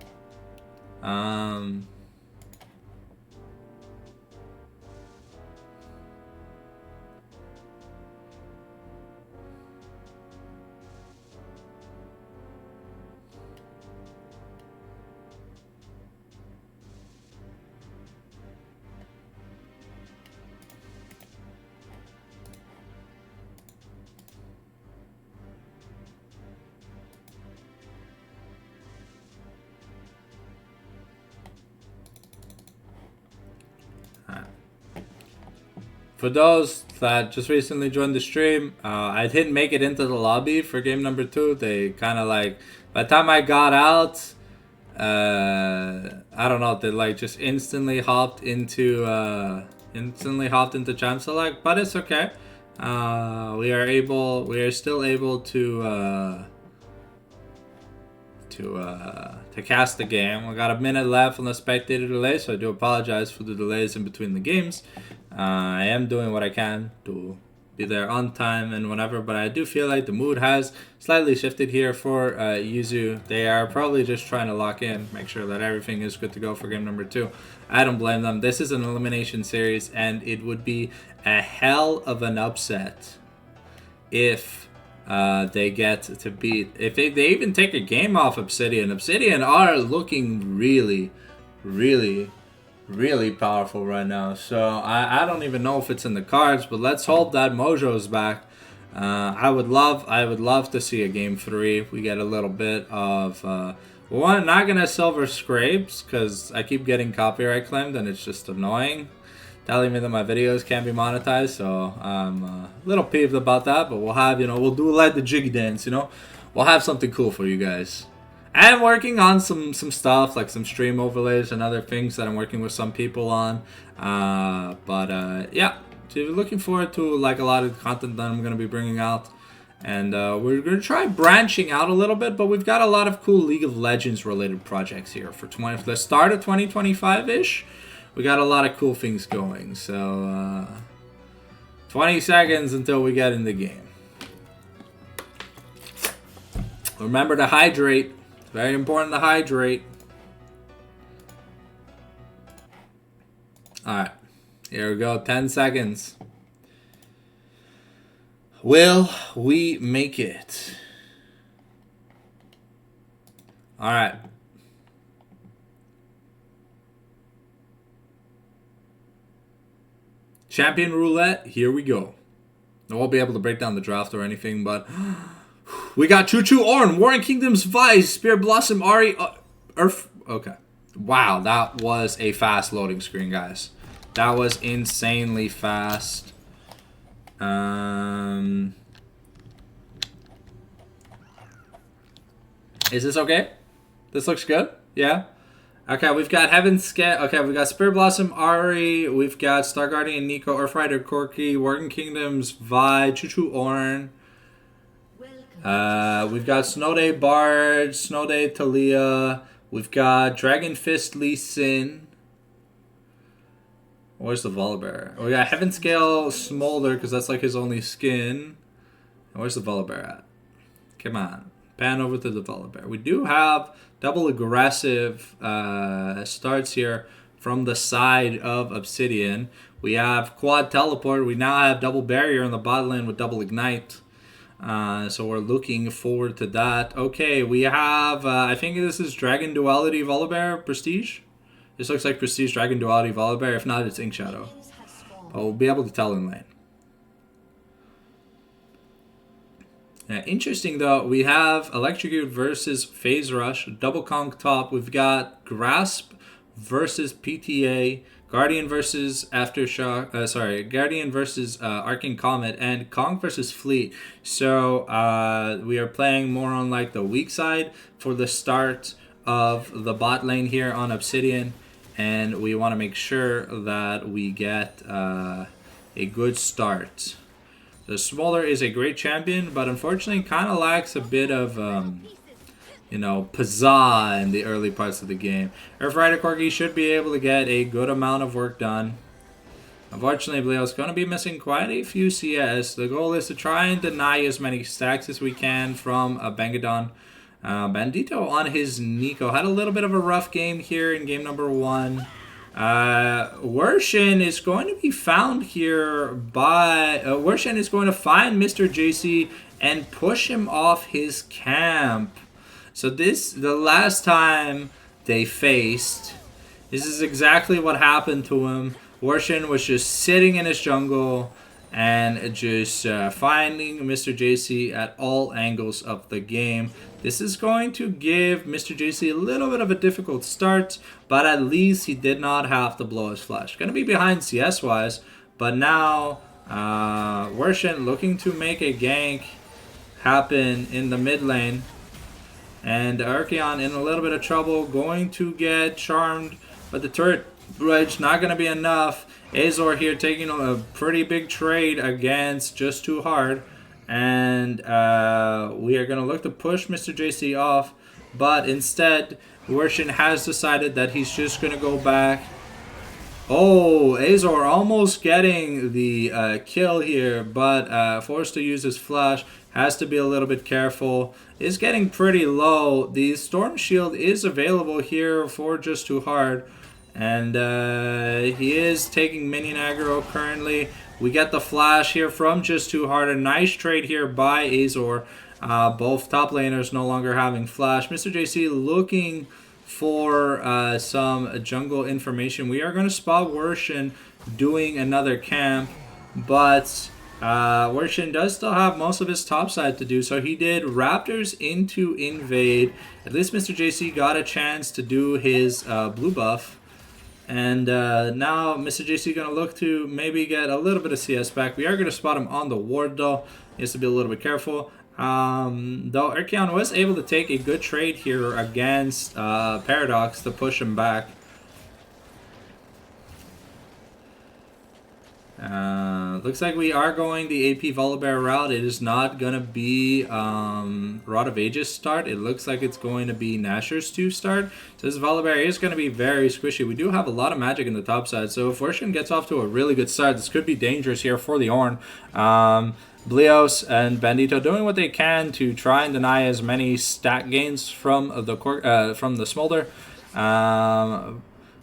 For those that just recently joined the stream, I didn't make it into the lobby for game number 2. They kind of like, by the time I got out, I don't know, they like just instantly hopped into Champ Select, but it's okay. We are still able to cast the game. We got a minute left on the spectator delay, so I do apologize for the delays in between the games. I am doing what I can to be there on time and whatever, but I do feel like the mood has slightly shifted here for Yuzu. They are probably just trying to lock in, make sure that everything is good to go for game number 2. I don't blame them. This is an elimination series, and it would be a hell of an upset if they get to beat, if they even take a game off Obsidian. Obsidian are looking really powerful right now. So I don't even know if it's in the cards, but let's hope that Mojo's back. I would love to see a game 3. We get a little bit of one, not gonna silver scrapes because I keep getting copyright claimed and it's just annoying, telling me that my videos can't be monetized. So I'm a little peeved about that, but we'll have, you know, we'll do like the jiggy dance, you know, we'll have something cool for you guys. I'm working on some stuff, like some stream overlays and other things that I'm working with some people on. Yeah, so you're looking forward to like a lot of content that I'm going to be bringing out. And we're going to try branching out a little bit, but we've got a lot of cool League of Legends related projects here for the start of 2025-ish. We got a lot of cool things going. So 20 seconds until we get in the game. Remember to hydrate. Very important to hydrate. Alright. Here we go. 10 seconds. Will we make it? Alright. Champion roulette. Here we go. I won't be able to break down the draft or anything, but we got Choo Choo Orn, Warren Kingdom's Vice, Spear Blossom, Ari, Earth. Okay. Wow, that was a fast loading screen, guys. That was insanely fast. Is this okay? This looks good. Yeah. Okay, we've got Heaven's Scale. Okay, we've got Spirit Blossom, Ari. We've got Star Guardian, Nico, Earthrider, Corki, Worgen Kingdoms, Vi, Choo-Choo, Orn. We've got Snow Day, Bard, Snow Day, Talia. We've got Dragon Fist, Lee Sin. Where's the Volibear? We got Heaven Scale, Smolder, because that's like his only skin. And where's the Volibear at? Come on. Pan over to the Volibear. We do have double aggressive starts here from the side of Obsidian. We have quad teleport. We now have double barrier in the bot lane with double ignite. So we're looking forward to that. Okay, we have, I think this is Dragon Duality Volibear Prestige. This looks like Prestige Dragon Duality Volibear. If not, it's Ink Shadow. But we'll be able to tell in lane. Yeah, interesting though, we have Electrocute versus Phase Rush, Double Conk top. We've got Grasp versus PTA, Guardian versus Aftershock, Guardian versus Arcane Comet, and Conk versus Fleet. So we are playing more on like the weak side for the start of the bot lane here on Obsidian, and we want to make sure that we get a good start. The Smolder is a great champion, but unfortunately kind of lacks a bit of, you know, pizzazz in the early parts of the game. Earthrider Corgi should be able to get a good amount of work done. Unfortunately, Bleo's going to be missing quite a few CS. The goal is to try and deny as many stacks as we can from Bangadon. Bandito on his Nico had a little bit of a rough game here in game number 1. Wershin is going to be found here by... Wershin is going to find Mr. JC and push him off his camp. So the last time they faced, this is exactly what happened to him. Wershin was just sitting in his jungle and just finding Mr. JC at all angles of the game. This is going to give Mr. JC a little bit of a difficult start, but at least he did not have to blow his flash. Going to be behind CS-wise, but now Wershin looking to make a gank happen in the mid lane. And Archeon in a little bit of trouble, going to get charmed, but the turret bridge not going to be enough. Azor here taking a pretty big trade against Just Too Hard. And we are going to look to push Mr. JC off, but instead Wershin has decided that he's just going to go back. Oh, Azor almost getting the kill here, but forced to use his flash. Has to be a little bit careful. Is getting pretty low. The Storm Shield is available here for Just Too Hard. And he is taking minion aggro currently. We get the flash here from Just Too Hard. A nice trade here by Azor. Both top laners no longer having flash. Mr. JC looking for some jungle information. We are going to spot Wershin doing another camp, but Wershin does still have most of his top side to do, so he did Raptors into invade. At least Mr. JC got a chance to do his blue buff. And now Mr. JC going to look to maybe get a little bit of CS back. We are going to spot him on the ward though. He has to be a little bit careful. Though Archeon was able to take a good trade here against Paradox to push him back. Looks like we are going the AP Volibear route. It is not going to be Rod of Ages start. It looks like it's going to be Nashor's 2 start. So this Volibear is going to be very squishy. We do have a lot of magic in the top side. So if Wershin gets off to a really good start, this could be dangerous here for the Ornn. Bleos and Bandito doing what they can to try and deny as many stat gains from the Smolder.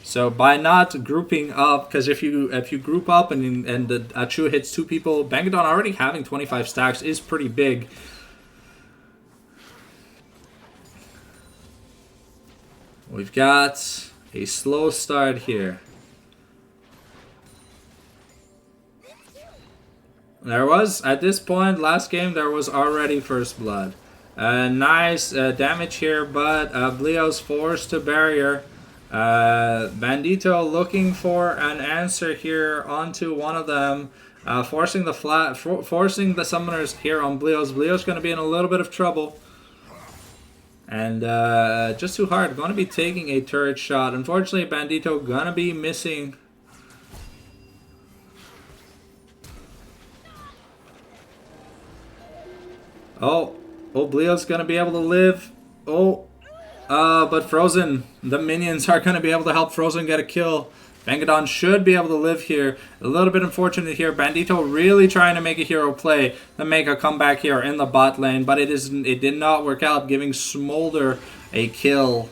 So by not grouping up, because if you group up and the Achu hits 2 people, Bangadon already having 25 stacks is pretty big. We've got a slow start here. There was, at this point, last game, there was already first blood. Nice damage here, but Bleo's forced to barrier. Bandito looking for an answer here onto one of them, forcing the summoners here on Bleos. Bleos going to be in a little bit of trouble. And just too hard. Going to be taking a turret shot. Unfortunately, Bandito going to be missing. Oh, Oblio's going to be able to live. Oh, but Frozen, the minions are going to be able to help Frozen get a kill. Bangadon should be able to live here. A little bit unfortunate here. Bandito really trying to make a hero play to make a comeback here in the bot lane, but it did not work out, giving Smolder a kill.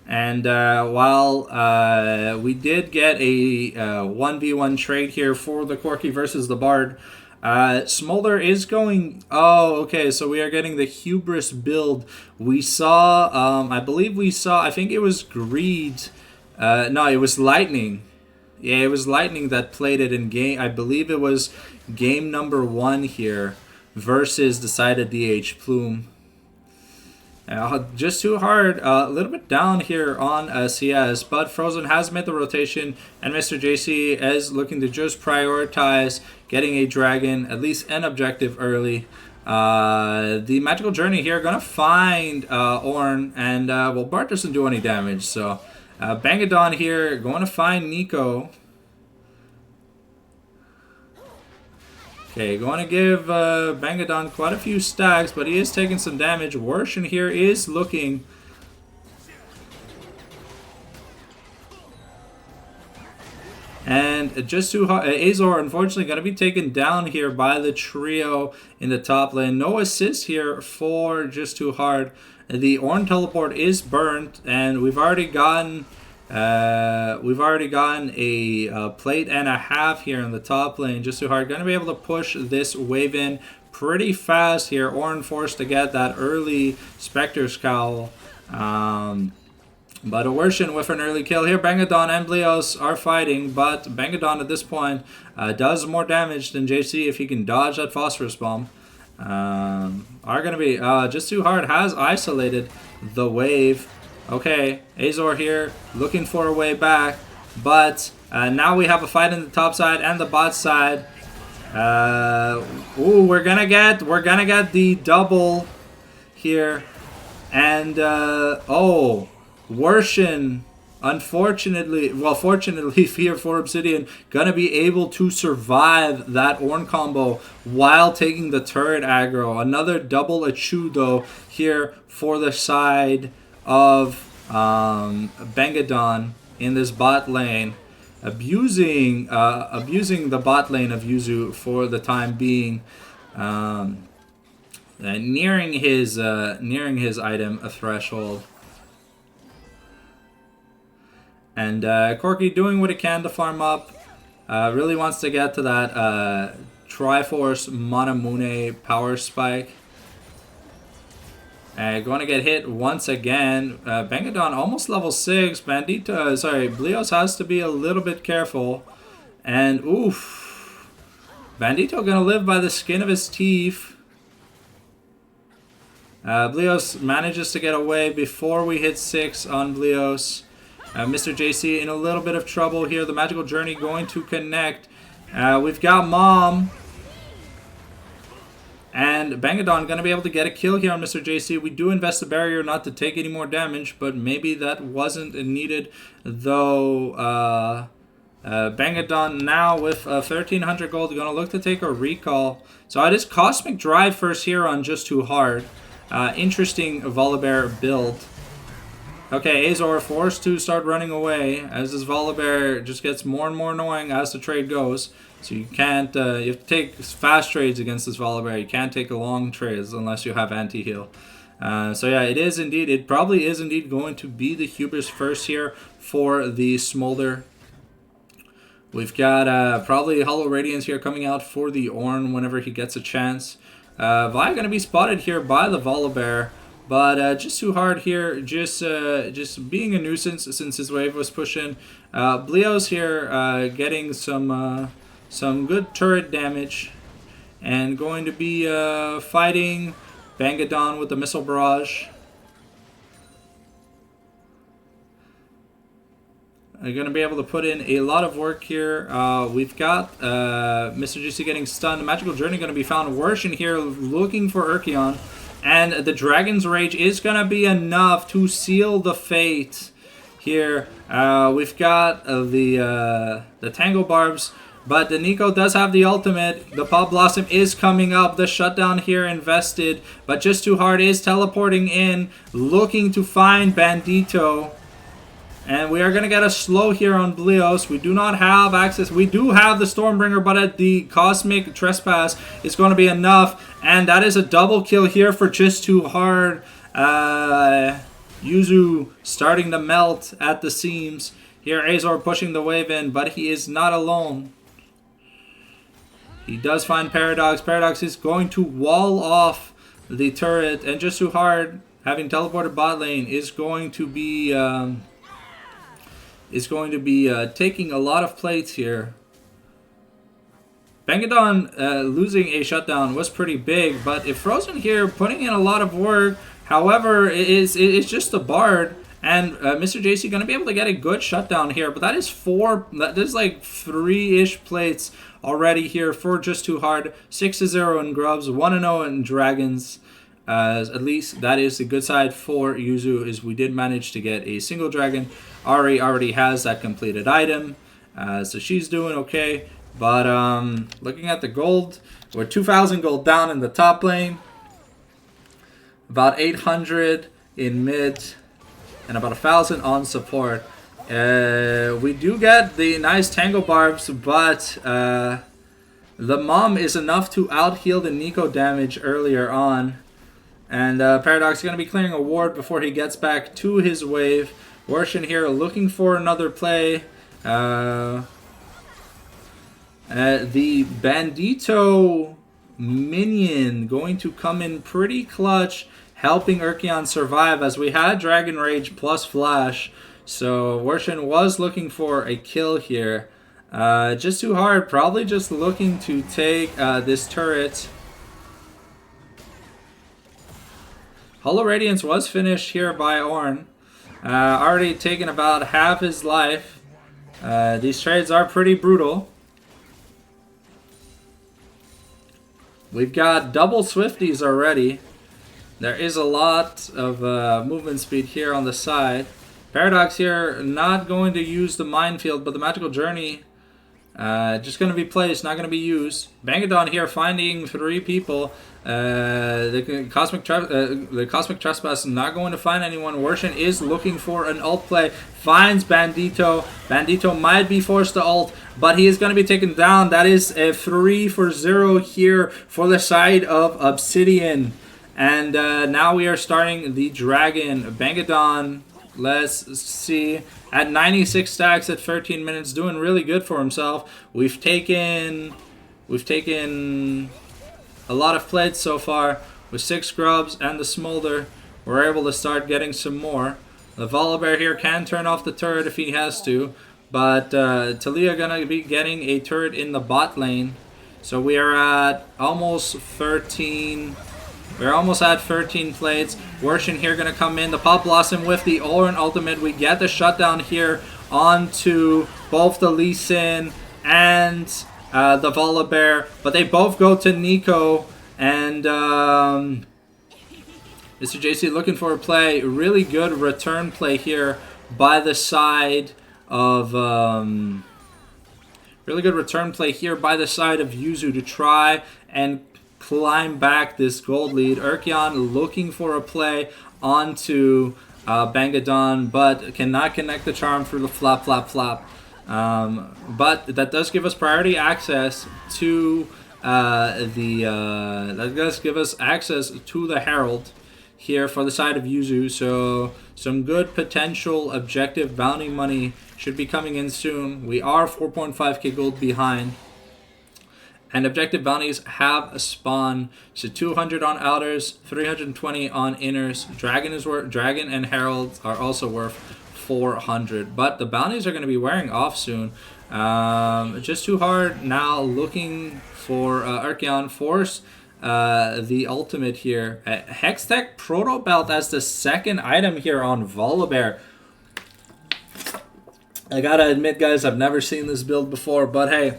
And while we did get a 1v1 trade here for the Corki versus the Bard, Smolder is going... Oh, okay, so we are getting the Hubris build. We saw, I believe we saw, I think it was Greed... no, it was Lightning. Yeah, it was Lightning that played it in game. I believe it was game number 1 here versus Decided DH Plume. Just too hard. A little bit down here on CS, but Frozen has made the rotation, and Mr. JC is looking to just prioritize getting a dragon, at least an objective early. The Magical Journey here gonna find Ornn, and well, Bart doesn't do any damage, so... Bangadon here, going to find Nico. Okay, going to give Bangadon quite a few stacks, but he is taking some damage. Worshin here is looking... And just too hard. Azor, unfortunately, going to be taken down here by the trio in the top lane. No assist here for Just Too Hard. The Ornn teleport is burnt, and we've already gotten a plate and a half here in the top lane. Just Too Hard going to be able to push this wave in pretty fast here. Ornn forced to get that early Spectre's Cowl. But Worshin with an early kill here. Bangadon and Blios are fighting, but Bangadon at this point does more damage than JC if he can dodge that Phosphorus Bomb. Are going to be... Just Too Hard has isolated the wave. Okay, Azor here looking for a way back, but now we have a fight in the top side and the bot side. Ooh, we're gonna get the double here, and oh, Worshin, unfortunately, well, fortunately here for Obsidian, gonna be able to survive that Ornn combo while taking the turret aggro. Another double Achudo here for the side of Bangadon in this bot lane, abusing the bot lane of Yuzu for the time being, nearing his item threshold. And Corki doing what he can to farm up. Really wants to get to that Triforce Monamune power spike. Going to get hit once again. Bangadon almost level 6. Blios has to be a little bit careful. And oof. Bandito gonna live by the skin of his teeth. Blios manages to get away before we hit 6 on Blios. Mr. JC in a little bit of trouble here. The Magical Journey going to connect. We've got Mom. And Bangadon going to be able to get a kill here on Mr. JC. We do invest the barrier not to take any more damage, but maybe that wasn't needed. Though Bangadon now with 1,300 gold going to look to take a recall. So it is Cosmic Drive first here on Just Too Hard. Interesting Volibear build. Okay, Azor forced to start running away as this Volibear just gets more and more annoying as the trade goes. So you can't, you have to take fast trades against this Volibear. You can't take long trades unless you have anti-heal. So yeah, it probably is indeed going to be the Hubris first here for the Smolder. We've got probably Hollow Radiance here coming out for the Ornn whenever he gets a chance. Vi going to be spotted here by the Volibear. But Just Too Hard here, just being a nuisance since his wave was pushing. Blios here getting some good turret damage, and going to be fighting Bangadon with the Missile Barrage. They're going to be able to put in a lot of work here. We've got Mr. GC getting stunned. The Magical Journey going to be found. Worshin here looking for Urkion. And the Dragon's Rage is going to be enough to seal the fate here. We've got the Tangle Barbs, but the Nico does have the ultimate. The Pop Blossom is coming up. The shutdown here invested, but just too hard is teleporting in, looking to find Bandito. And we are going to get a slow here on Blios. We do not have access. We do have the Stormbringer, but at the Cosmic Trespass is going to be enough. And that is a double kill here for just too hard. Yuzu starting to melt at the seams. Here Azor pushing the wave in, but he is not alone. He does find Paradox. Paradox is going to wall off the turret. And just too hard, having teleported bot lane, is going to be taking a lot of plates here. Bangadon losing a shutdown was pretty big, but if Frozen here putting in a lot of work. However, it's just a Bard, and Mr. JC going to be able to get a good shutdown here. But that is like 3-ish plates already here for just too hard. 6-0 in Grubs, 1-0 in Dragons. At least that is the good side for Yuzu, is we did manage to get a single dragon. Ari already has that completed item, so she's doing okay. But looking at the gold, we're 2,000 gold down in the top lane. About 800 in mid, and about 1,000 on support. We do get the nice Tangle Barbs, but the Mom is enough to out-heal the Nico damage earlier on. And Paradox is going to be clearing a ward before he gets back to his wave. Worshin here looking for another play. The Bandito minion going to come in pretty clutch, helping Urkion survive, as we had Dragon Rage plus Flash. So Worshin was looking for a kill here. Just too hard, probably just looking to take this turret. Hollow Radiance was finished here by Ornn. Already taken about half his life. These trades are pretty brutal. We've got double Swifties already. There is a lot of movement speed here on the side. Paradox here not going to use the Minefield, but the Magical Journey just going to be placed, not going to be used. Bangadon here finding 3 people. The Cosmic Trespass is not going to find anyone. Worshin is looking for an ult play. Finds Bandito. Bandito might be forced to ult, but he is going to be taken down. That is a 3-for-0 here for the side of Obsidian. And now we are starting the Dragon. Bangadon, let's see, at 96 stacks at 13 minutes, doing really good for himself. We've taken a lot of plates so far with 6 Grubs and the Smolder. We're able to start getting some more. The Volibear here can turn off the turret if he has to, but Talia gonna be getting a turret in the bot lane. So we are at almost 13. We're almost at 13 plates. Worshin here going to come in. The Pop Blossom with the Ornn ultimate. We get the shutdown here onto both the Lee Sin and the Volibear. But they both go to Nico. And Mr. JC looking for a play. Really good return play here by the side of... really good return play here by the side of Yuzu to try and climb back this gold lead. Urkion looking for a play onto Bangadon, but cannot connect the charm through the flap. But that does give us priority access to the Herald here for the side of Yuzu. So some good potential objective bounty money should be coming in soon. We are 4.5k gold behind. And objective bounties have a spawn. So 200 on outers, 320 on inners. Dragon and Herald are also worth 400. But the bounties are going to be wearing off soon. Just too hard now looking for Urkion. Force the ultimate here. Hextech Proto Belt as the second item here on Volibear. I gotta admit, guys, I've never seen this build before, but hey,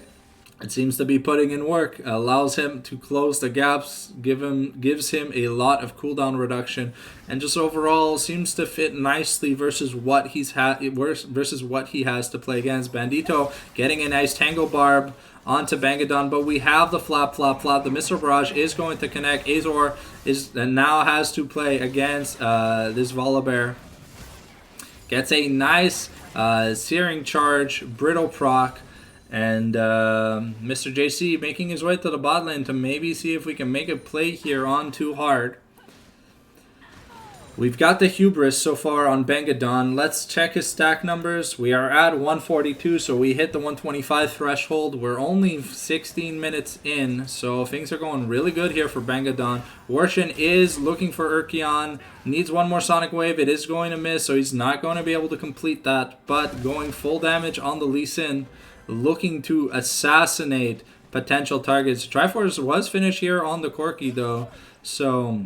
It seems to be putting in work, allows him to close the gaps, gives him a lot of cooldown reduction, and just overall seems to fit nicely versus what versus what he has to play against. Bandito getting a nice Tango Barb onto Bangadon, but we have the flap. The Missile Barrage is going to connect. Azor now has to play against this Volibear. Gets a nice Searing Charge, Brittle proc. And Mr. JC making his way to the bot lane to maybe see if we can make a play here on Too Hard. We've got the Hubris so far on Bangadon. Let's check his stack numbers. We are at 142, so we hit the 125 threshold. We're only 16 minutes in, so things are going really good here for Bangadon. Warshin is looking for Urkion. Needs one more Sonic Wave. It is going to miss, so he's not going to be able to complete that. But going full damage on the Lee Sin, looking to assassinate potential targets. Triforce was finished here on the Corki though, so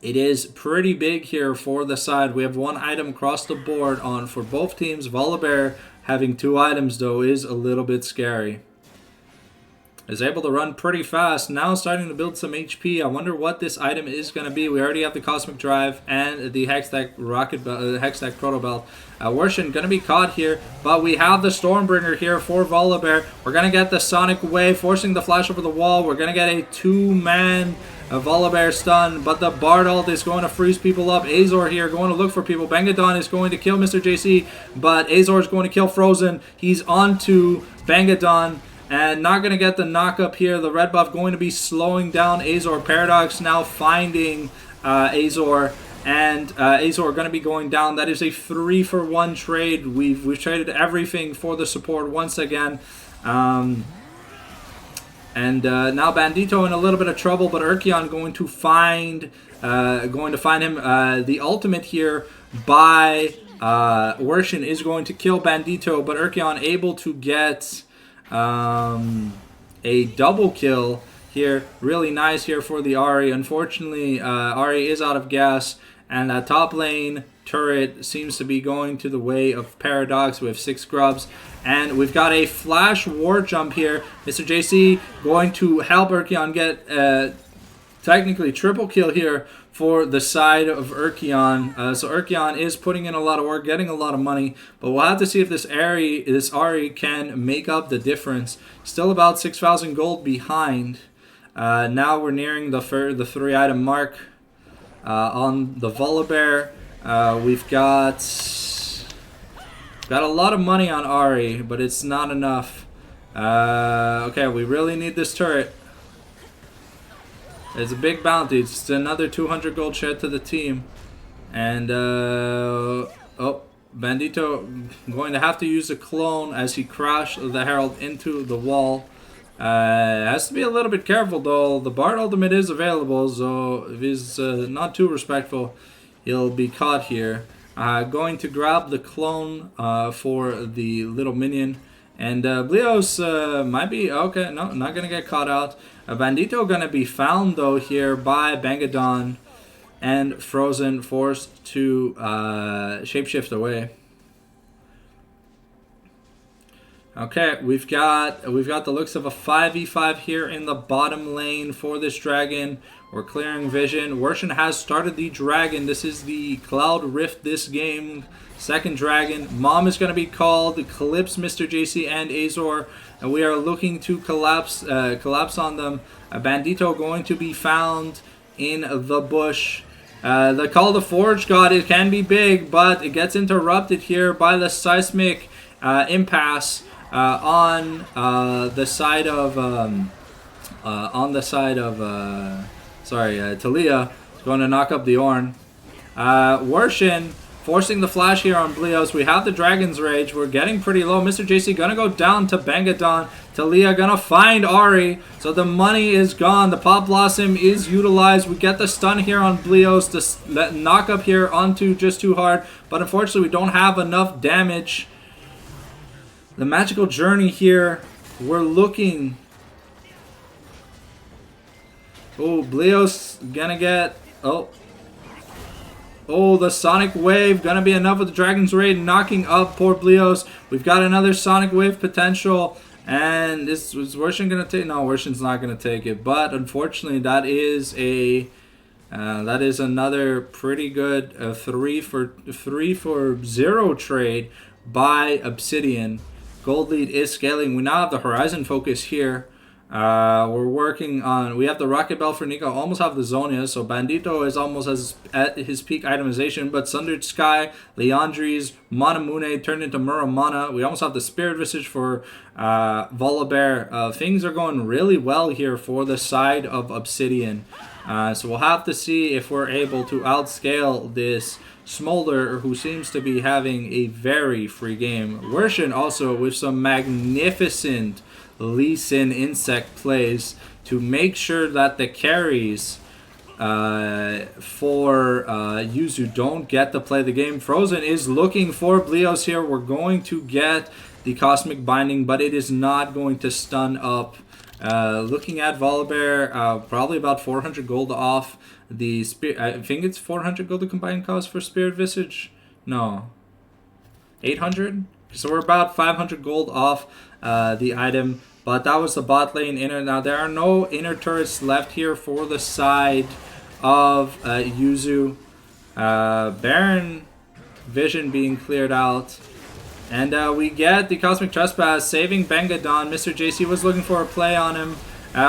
it is pretty big here for the side. We have one item across the board on for both teams. Volibear having 2 items though is a little bit scary. Is able to run pretty fast. Now starting to build some HP. I wonder what this item is going to be. We already have the Cosmic Drive and the Hextech Hextech Proto Belt. Warshin going to be caught here, but we have the Stormbringer here for Volibear. We're going to get the Sonic Wave, forcing the flash over the wall. We're going to get a 2-man Volibear stun, but the Bard ult is going to freeze people up. Azor here going to look for people. Bangadon is going to kill Mr. JC, but Azor is going to kill Frozen. He's onto Bangadon. And not going to get the knock up here. The red buff going to be slowing down Azor. Paradox now finding Azor. And Azor going to be going down. That is a 3-for-1 trade. We've traded everything for the support once again. Now Bandito in a little bit of trouble. But Urkion going to find him. The ultimate here by Warshin is going to kill Bandito. But Urkion able to get a double kill here. Really nice here for the Ahri. Unfortunately, Ahri is out of gas, and that top lane turret seems to be going to the way of Paradox. We have 6 grubs, and we've got a flash war jump here. Mr. JC going to help Urkion get technically triple kill here for the side of Urkion. So Urkion is putting in a lot of work, getting a lot of money, but we'll have to see if this Ahri can make up the difference. Still about 6,000 gold behind. Now we're nearing the 3-item mark on the Volibear. We've got a lot of money on Ahri, but it's not enough. Okay, we really need this turret. It's a big bounty. It's another 200 gold share to the team. And, Bandito going to have to use a clone as he crashed the Herald into the wall. Has to be a little bit careful, though. The Bard ultimate is available, so if he's not too respectful, he'll be caught here. Going to grab the clone for the little minion. And Blios might be... Okay, no, not going to get caught out. Bandito going to be found, though, here by Bangadon. And Frozen forced to shapeshift away. Okay, we've got the looks of a 5v5 here in the bottom lane for this dragon. We're clearing vision. Warshin has started the dragon. This is the Cloud Rift this game. Second dragon. Mom is going to be called. Eclipse Mr. JC and Azor. And we are looking to collapse on them. Bandito going to be found in the bush. The Call to Forge God, it can be big, but it gets interrupted here by the seismic impasse on the side of Talia is going to knock up the Ornn. Warshin forcing the flash here on Blios. We have the Dragon's Rage. We're getting pretty low. Mr. JC gonna go down to Bangadon. Talia gonna find Ahri. So the money is gone. The Pop Blossom is utilized. We get the stun here on Blios to knock up here onto just too hard. But unfortunately, we don't have enough damage. The Magical Journey here. We're looking. Oh, Blios gonna get... Oh, the Sonic Wave gonna be enough with the Dragon's Raid knocking up poor Blios. We've got another Sonic Wave potential, And is Worshin gonna take? No, Worshin's not gonna take it. But unfortunately, that is another pretty good 3-for-0 trade by Obsidian. Gold lead is scaling. We now have the Horizon focus here. We're working on. We have the Rocket Bell for Nico. Almost have the Zonia. So Bandito is almost at his peak itemization. But Sundered Sky, Leandri's, Manamune turned into Muramana. We almost have the Spirit Visage for Volibear. Things are going really well here for the side of Obsidian. So we'll have to see if we're able to outscale this Smolder, who seems to be having a very free game. Worshin also with some magnificent Lee Sin insect plays to make sure that the carries for Yuzu don't get to play the game. Frozen is looking for Blios here. We're going to get the Cosmic Binding, but it is not going to stun up. Looking at Volibear, probably about 400 gold off the Spirit. I think it's 400 gold the combined cost for Spirit Visage. No, 800. So we're about 500 gold off the item. But that was the bot lane inner. Now there are no inner turrets left here for the side of Yuzu. Baron Vision being cleared out. And we get the Cosmic Trespass saving Bengadon. Mr. JC was looking for a play on him.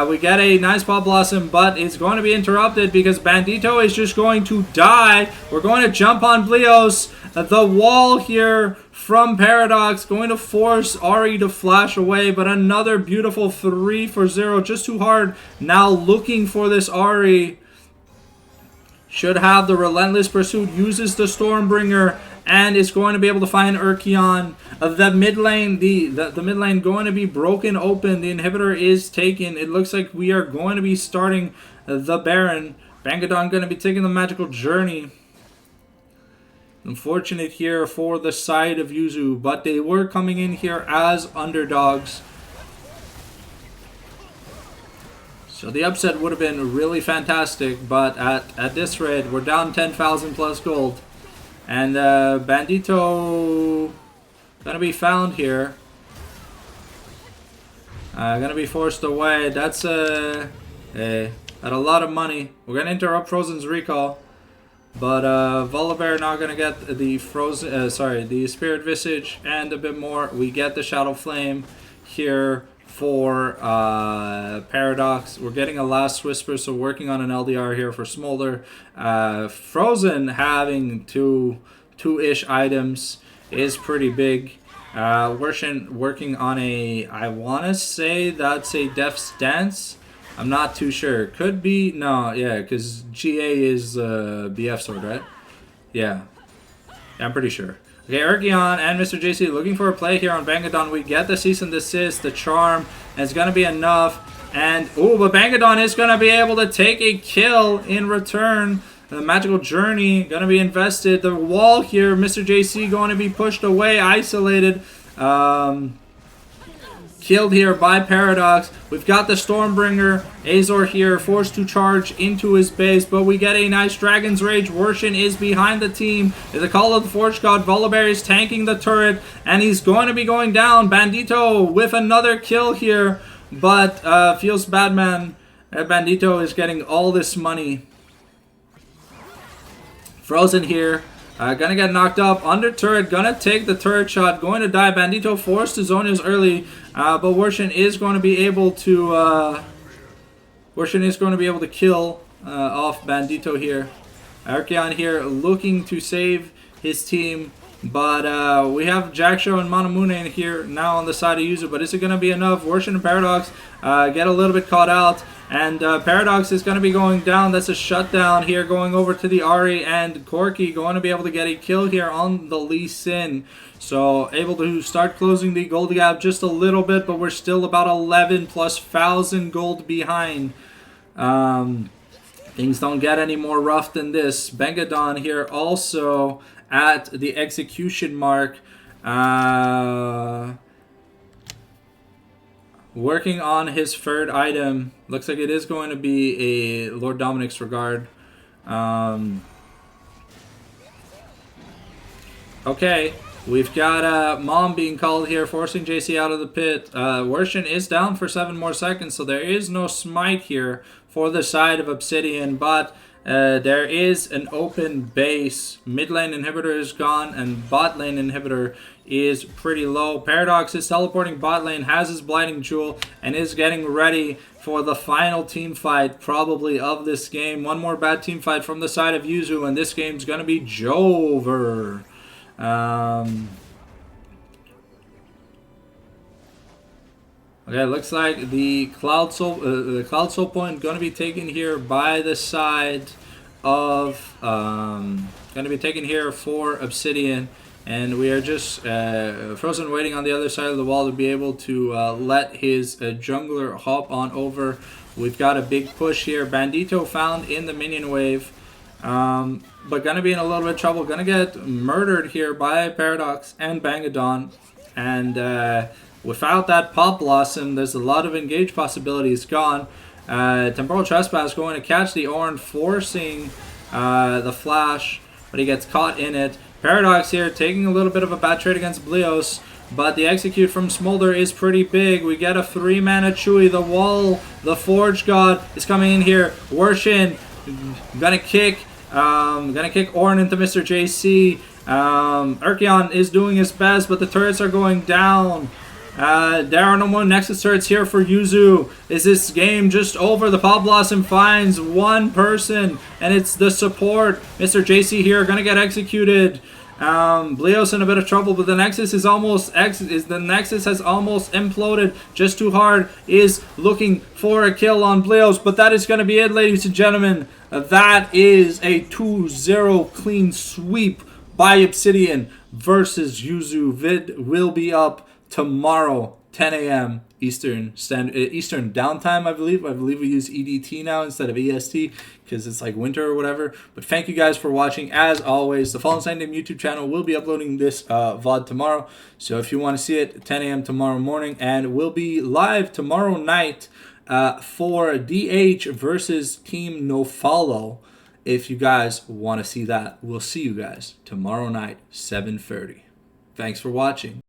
We get a nice Ball Blossom, but it's going to be interrupted because Bandito is just going to die. We're going to jump on Blios. The wall here from Paradox going to force Ari to flash away, but another beautiful 3-for-0, just too hard. Now looking for this Ari. Should have the Relentless Pursuit, uses the Stormbringer, and is going to be able to find Urkion. The mid lane, the mid lane going to be broken open. The inhibitor is taken. It looks like we are going to be starting the Baron. Bangadon going to be taking the Magical Journey. Unfortunate here for the side of Yuzu, but they were coming in here as underdogs. So the upset would have been really fantastic, but at this rate, we're down 10,000 plus gold. And Bandito gonna be found here. Gonna be forced away. That's at a lot of money. We're gonna interrupt Frozen's recall. But Volibear not gonna get the the Spirit Visage and a bit more. We get the Shadow Flame here for Paradox. We're getting a Last Whisper, so working on an LDR here for Smolder. Frozen having two-ish items is pretty big. Worshin working on a, I want to say that's a Death's Dance. I'm not too sure. Could be, no, yeah, because GA is BF sword, right? Yeah, I'm pretty sure. Okay, Urkion and Mr. JC looking for a play here on Bangadon. We get the Cease and Desist, the Charm, and it's going to be enough. And, ooh, but Bangadon is going to be able to take a kill in return. The Magical Journey going to be invested. The wall here, Mr. JC going to be pushed away, isolated. Killed here by Paradox. We've got the Stormbringer. Azor here forced to charge into his base, but we get a nice Dragon's Rage. Worshin is behind the team. The Call of the Forge God. Volibear is tanking the turret, and he's going to be going down. Bandito with another kill here, but feels bad, man. Bandito is getting all this money. Frozen here. Gonna get knocked up under turret. Gonna take the turret shot. Going to die. Bandito forced to Zonia's early. But Worshin is going to be able to kill off Bandito here. Urkion here looking to save his team. But we have Jackshow and Manamune here now on the side of Yuzu. But is it going to be enough? Worshin and Paradox get a little bit caught out. And Paradox is going to be going down. That's a shutdown here going over to the Ari. And Corky going to be able to get a kill here on the Lee Sin. So able to start closing the gold gap just a little bit. But we're still about 11 plus 1,000 gold behind. Things don't get any more rough than this. Bengadon here also at the execution mark. Working on his third item. Looks like it is going to be a Lord Dominic's Regard. Okay. We've got Mom being called here, forcing JC out of the pit. Worshin is down for 7 more seconds, so there is no smite here for the side of Obsidian, but there is an open base. Mid lane inhibitor is gone, and bot lane inhibitor is pretty low. Paradox is teleporting bot lane, has his Blighting Jewel, and is getting ready for the final team fight, probably of this game. One more bad team fight from the side of Yuzu, and this game's going to be Jover. Okay, looks like the Cloud Soul point going to be taken here by the side of going to be taken here for Obsidian, and we are just Frozen waiting on the other side of the wall to be able to let his jungler hop on over. We've got a big push here. Bandito found in the minion wave. But gonna be in a little bit of trouble. Gonna get murdered here by Paradox and Bangadon. And without that Pop Blossom, there's a lot of engage possibilities gone. Temporal Trespass going to catch the Ornn, forcing the flash, but he gets caught in it. Paradox here taking a little bit of a bad trade against Blios, but the execute from Smolder is pretty big. We get a 3-mana Chewy. The wall, the Forge God is coming in here. Worshin gonna kick Ornn into Mr. JC. Urkion is doing his best, but the turrets are going down. There are no more Nexus turrets here for Yuzu. Is this game just over? The Pop Blossom finds one person, and it's the support. Mr. JC here gonna get executed. Blios in a bit of trouble, but the Nexus is almost the Nexus has almost imploded. Just too hard is looking for a kill on Blios, but that is going to be it, ladies and gentlemen. That is a 2-0 clean sweep by Obsidian versus Yuzu. Vid will be up tomorrow, 10 a.m. Eastern downtime, I believe. I believe we use EDT now instead of EST because it's like winter or whatever. But thank you guys for watching. As always, the Fallen Sign Name YouTube channel will be uploading this VOD tomorrow. So if you want to see it, 10 a.m. tomorrow morning. And we'll be live tomorrow night for DH versus Team NoFollow. If you guys want to see that, we'll see you guys tomorrow night, 7:30. Thanks for watching.